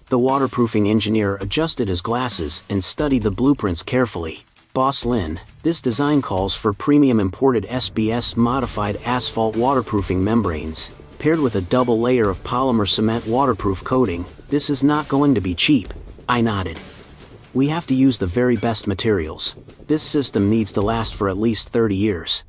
The waterproofing engineer adjusted his glasses and studied the blueprints carefully. Boss Lin, this design calls for premium imported SBS modified asphalt waterproofing membranes, paired with a double layer of polymer cement waterproof coating. This is not going to be cheap. I nodded. We have to use the very best materials. This system needs to last for at least 30 years.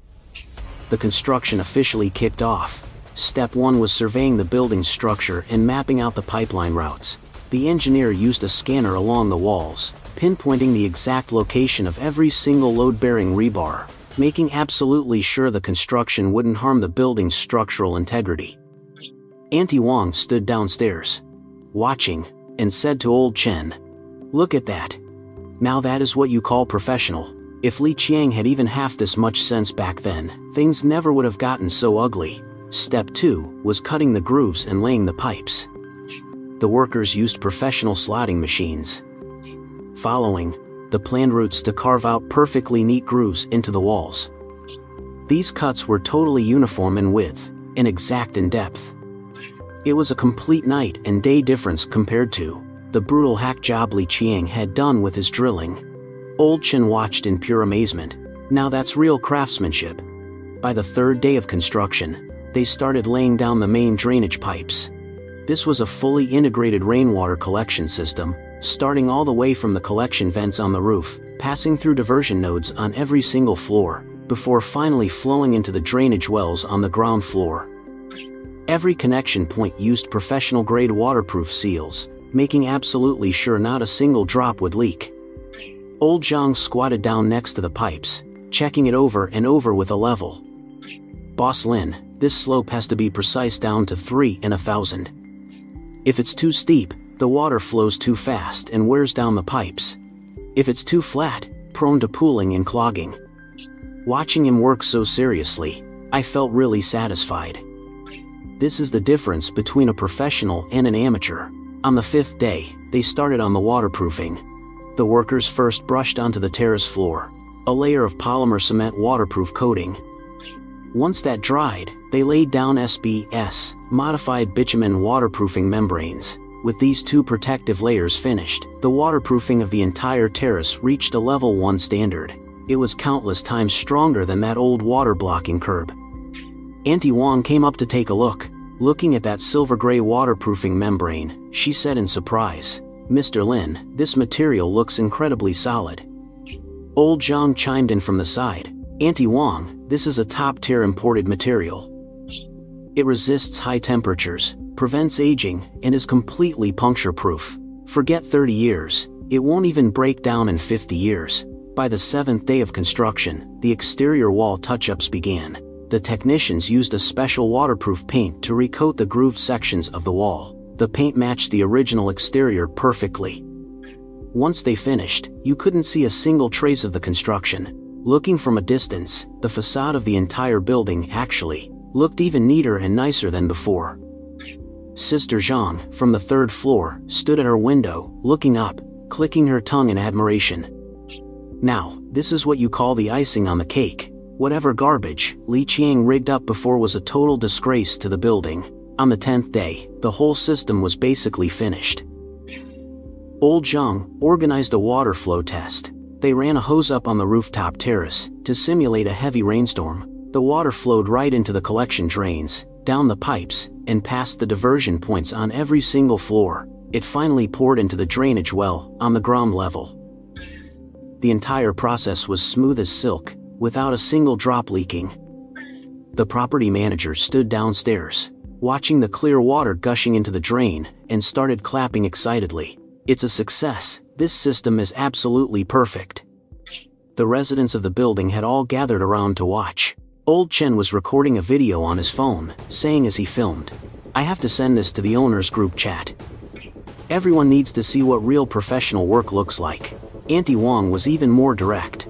The construction officially kicked off. Step 1 was surveying the building's structure and mapping out the pipeline routes. The engineer used a scanner along the walls, pinpointing the exact location of every single load-bearing rebar, making absolutely sure the construction wouldn't harm the building's structural integrity. Auntie Wang stood downstairs, watching, and said to old Chen, "Look at that. Now that is what you call professional." If Li Qiang had even half this much sense back then, things never would have gotten so ugly. Step 2 was cutting the grooves and laying the pipes. The workers used professional slotting machines, following the planned routes to carve out perfectly neat grooves into the walls. These cuts were totally uniform in width, and exact in depth. It was a complete night and day difference compared to the brutal hack job Li Qiang had done with his drilling. Old Chen watched in pure amazement. Now that's real craftsmanship. By the 3rd day of construction, they started laying down the main drainage pipes. This was a fully integrated rainwater collection system, starting all the way from the collection vents on the roof, passing through diversion nodes on every single floor, before finally flowing into the drainage wells on the ground floor. Every connection point used professional-grade waterproof seals, making absolutely sure not a single drop would leak. Old Zhang squatted down next to the pipes, checking it over and over with a level. "Boss Lin, this slope has to be precise down to 3 in 1,000. If it's too steep, the water flows too fast and wears down the pipes. If it's too flat, prone to pooling and clogging." Watching him work so seriously, I felt really satisfied. This is the difference between a professional and an amateur. On the 5th day, they started on the waterproofing. The workers first brushed onto the terrace floor, a layer of polymer cement waterproof coating. Once that dried, they laid down SBS, modified bitumen waterproofing membranes. With these 2 protective layers finished, the waterproofing of the entire terrace reached a level 1 standard. It was countless times stronger than that old water-blocking curb. Auntie Wang came up to take a look. Looking at that silver-gray waterproofing membrane, she said in surprise, "Mr. Lin, this material looks incredibly solid." Old Zhang chimed in from the side, "Auntie Wang, this is a top-tier imported material. It resists high temperatures, prevents aging, and is completely puncture-proof. Forget 30 years, it won't even break down in 50 years. By the 7th day of construction, the exterior wall touch-ups began. The technicians used a special waterproof paint to recoat the grooved sections of the wall. The paint matched the original exterior perfectly. Once they finished, you couldn't see a single trace of the construction. Looking from a distance, the facade of the entire building actually looked even neater and nicer than before. Sister Zhang, from the 3rd floor, stood at her window, looking up, clicking her tongue in admiration. "Now, this is what you call the icing on the cake. Whatever garbage Li Qiang rigged up before was a total disgrace to the building." On the 10th day, the whole system was basically finished. Old Zhang organized a water flow test. They ran a hose up on the rooftop terrace to simulate a heavy rainstorm. The water flowed right into the collection drains, down the pipes, and past the diversion points on every single floor. It finally poured into the drainage well on the ground level. The entire process was smooth as silk, without a single drop leaking. The property manager stood downstairs, watching the clear water gushing into the drain, and started clapping excitedly. "It's a success. This system is absolutely perfect." The residents of the building had all gathered around to watch. Old Chen was recording a video on his phone, saying as he filmed, "I have to send this to the owner's group chat. Everyone needs to see what real professional work looks like." Auntie Wong was even more direct.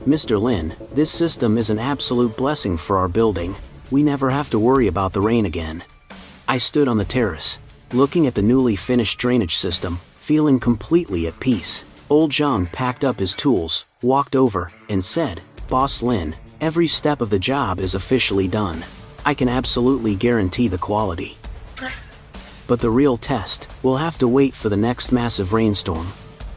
"Mr. Lin, this system is an absolute blessing for our building. We never have to worry about the rain again." I stood on the terrace, looking at the newly finished drainage system, feeling completely at peace. Old Zhang packed up his tools, walked over, and said, "Boss Lin, every step of the job is officially done. I can absolutely guarantee the quality. But the real test will have to wait for the next massive rainstorm.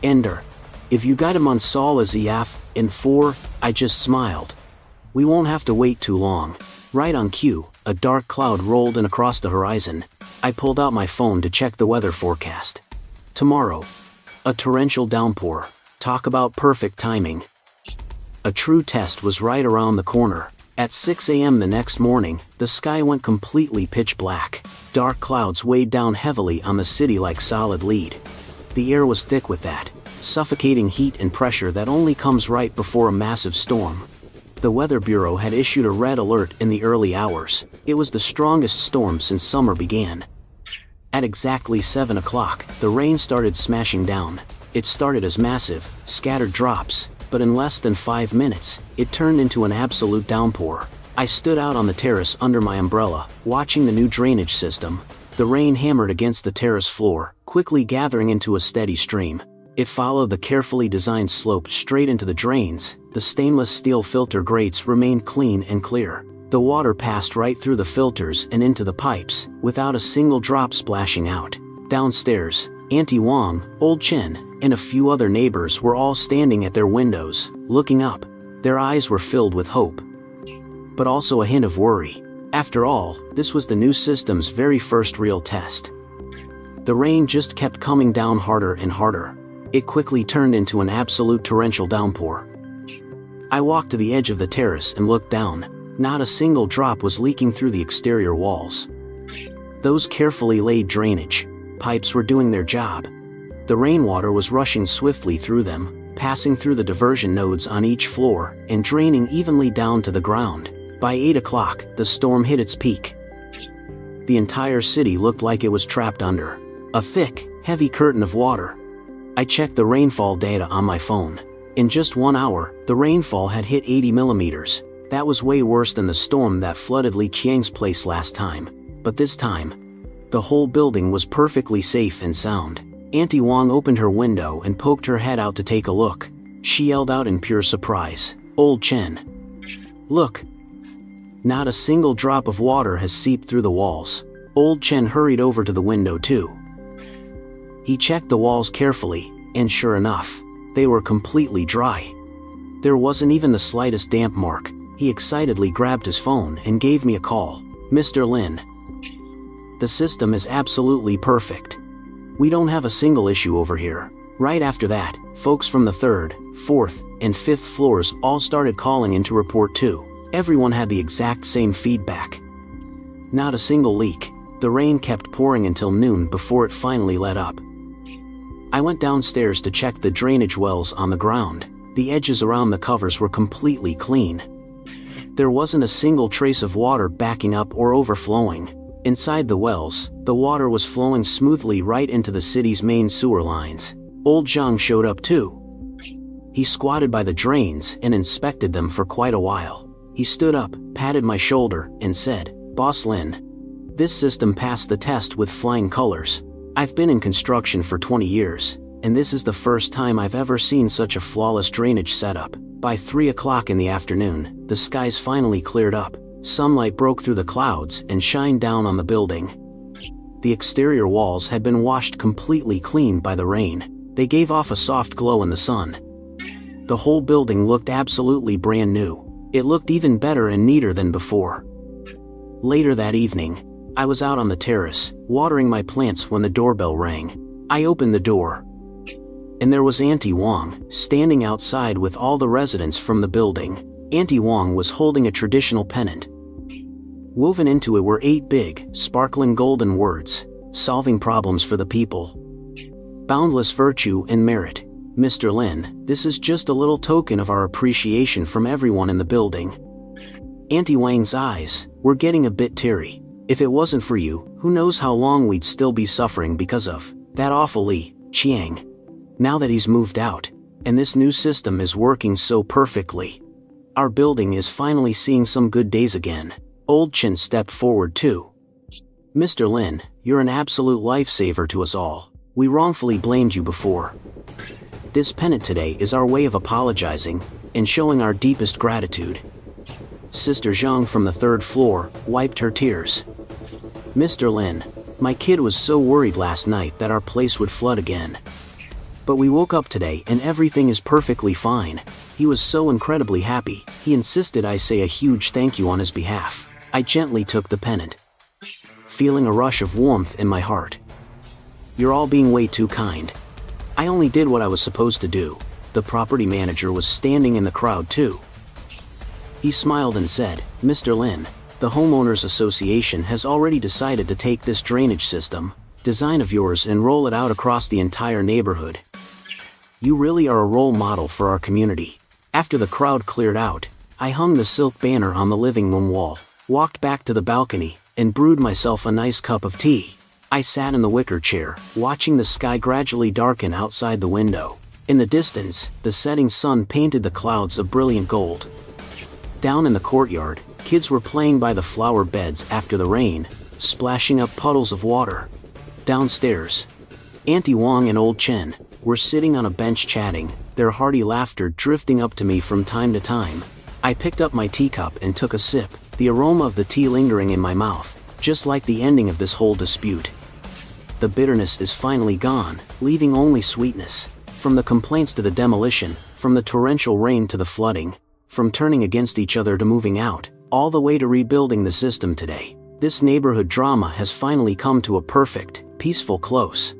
Ender, if you got him on Sol as EF in 4, I just smiled. We won't have to wait too long." Right on cue, a dark cloud rolled in across the horizon. I pulled out my phone to check the weather forecast. Tomorrow, a torrential downpour. Talk about perfect timing. A true test was right around the corner. At 6 a.m. the next morning, the sky went completely pitch black. Dark clouds weighed down heavily on the city like solid lead. The air was thick with that suffocating heat and pressure that only comes right before a massive storm. The Weather Bureau had issued a red alert in the early hours. It was the strongest storm since summer began. At exactly 7 o'clock, the rain started smashing down. It started as massive, scattered drops, but in less than 5 minutes, it turned into an absolute downpour. I stood out on the terrace under my umbrella, watching the new drainage system. The rain hammered against the terrace floor, quickly gathering into a steady stream. It followed the carefully designed slope straight into the drains. The stainless steel filter grates remained clean and clear. The water passed right through the filters and into the pipes, without a single drop splashing out. Downstairs, Auntie Wong, Old Chen, and a few other neighbors were all standing at their windows, looking up. Their eyes were filled with hope, but also a hint of worry. After all, this was the new system's very first real test. The rain just kept coming down harder and harder. It quickly turned into an absolute torrential downpour. I walked to the edge of the terrace and looked down. Not a single drop was leaking through the exterior walls. Those carefully laid drainage pipes were doing their job. The rainwater was rushing swiftly through them, passing through the diversion nodes on each floor, and draining evenly down to the ground. By 8 o'clock, the storm hit its peak. The entire city looked like it was trapped under a thick, heavy curtain of water. I checked the rainfall data on my phone. In just 1 hour, the rainfall had hit 80 millimeters. That was way worse than the storm that flooded Li Qiang's place last time. But this time, the whole building was perfectly safe and sound. Auntie Wong opened her window and poked her head out to take a look. She yelled out in pure surprise, "Old Chen, look! Not a single drop of water has seeped through the walls." Old Chen hurried over to the window too. He checked the walls carefully, and sure enough, they were completely dry. There wasn't even the slightest damp mark. He excitedly grabbed his phone and gave me a call. "Mr. Lin, the system is absolutely perfect. We don't have a single issue over here." Right after that, folks from the 3rd, 4th, and 5th floors all started calling in to report too. Everyone had the exact same feedback. Not a single leak. The rain kept pouring until noon before it finally let up. I went downstairs to check the drainage wells on the ground. The edges around the covers were completely clean. There wasn't a single trace of water backing up or overflowing. Inside the wells, the water was flowing smoothly right into the city's main sewer lines. Old Zhang showed up too. He squatted by the drains and inspected them for quite a while. He stood up, patted my shoulder, and said, "Boss Lin, this system passed the test with flying colors. I've been in construction for 20 years, and this is the first time I've ever seen such a flawless drainage setup." By 3 o'clock in the afternoon, the skies finally cleared up. Sunlight broke through the clouds and shined down on the building. The exterior walls had been washed completely clean by the rain. They gave off a soft glow in the sun. The whole building looked absolutely brand new. It looked even better and neater than before. Later that evening, I was out on the terrace, watering my plants when the doorbell rang. I opened the door. And there was Auntie Wong, standing outside with all the residents from the building. Auntie Wong was holding a traditional pennant. Woven into it were 8 big, sparkling golden words: solving problems for the people. Boundless virtue and merit. Mr. Lin, this is just a little token of our appreciation from everyone in the building. Auntie Wang's eyes were getting a bit teary. If it wasn't for you, who knows how long we'd still be suffering because of that awful Li Qiang. Now that he's moved out, and this new system is working so perfectly, our building is finally seeing some good days again. Old Chen stepped forward too. Mr. Lin, you're an absolute lifesaver to us all. We wrongfully blamed you before. This pennant today is our way of apologizing and showing our deepest gratitude. Sister Zhang from the 3rd floor wiped her tears. Mr. Lin, my kid was so worried last night that our place would flood again. But we woke up today and everything is perfectly fine. He was so incredibly happy, he insisted I say a huge thank you on his behalf. I gently took the pennant, feeling a rush of warmth in my heart. You're all being way too kind. I only did what I was supposed to do. The property manager was standing in the crowd too. He smiled and said, Mr. Lin, the Homeowners Association has already decided to take this drainage system design of yours and roll it out across the entire neighborhood. You really are a role model for our community. After the crowd cleared out, I hung the silk banner on the living room wall, walked back to the balcony, and brewed myself a nice cup of tea. I sat in the wicker chair, watching the sky gradually darken outside the window. In the distance, the setting sun painted the clouds a brilliant gold. Down in the courtyard, kids were playing by the flower beds after the rain, splashing up puddles of water. Downstairs, Auntie Wong and Old Chen were sitting on a bench chatting, their hearty laughter drifting up to me from time to time. I picked up my teacup and took a sip, the aroma of the tea lingering in my mouth, just like the ending of this whole dispute. The bitterness is finally gone, leaving only sweetness. From the complaints to the demolition, from the torrential rain to the flooding, from turning against each other to moving out, all the way to rebuilding the system today. This neighborhood drama has finally come to a perfect, peaceful close.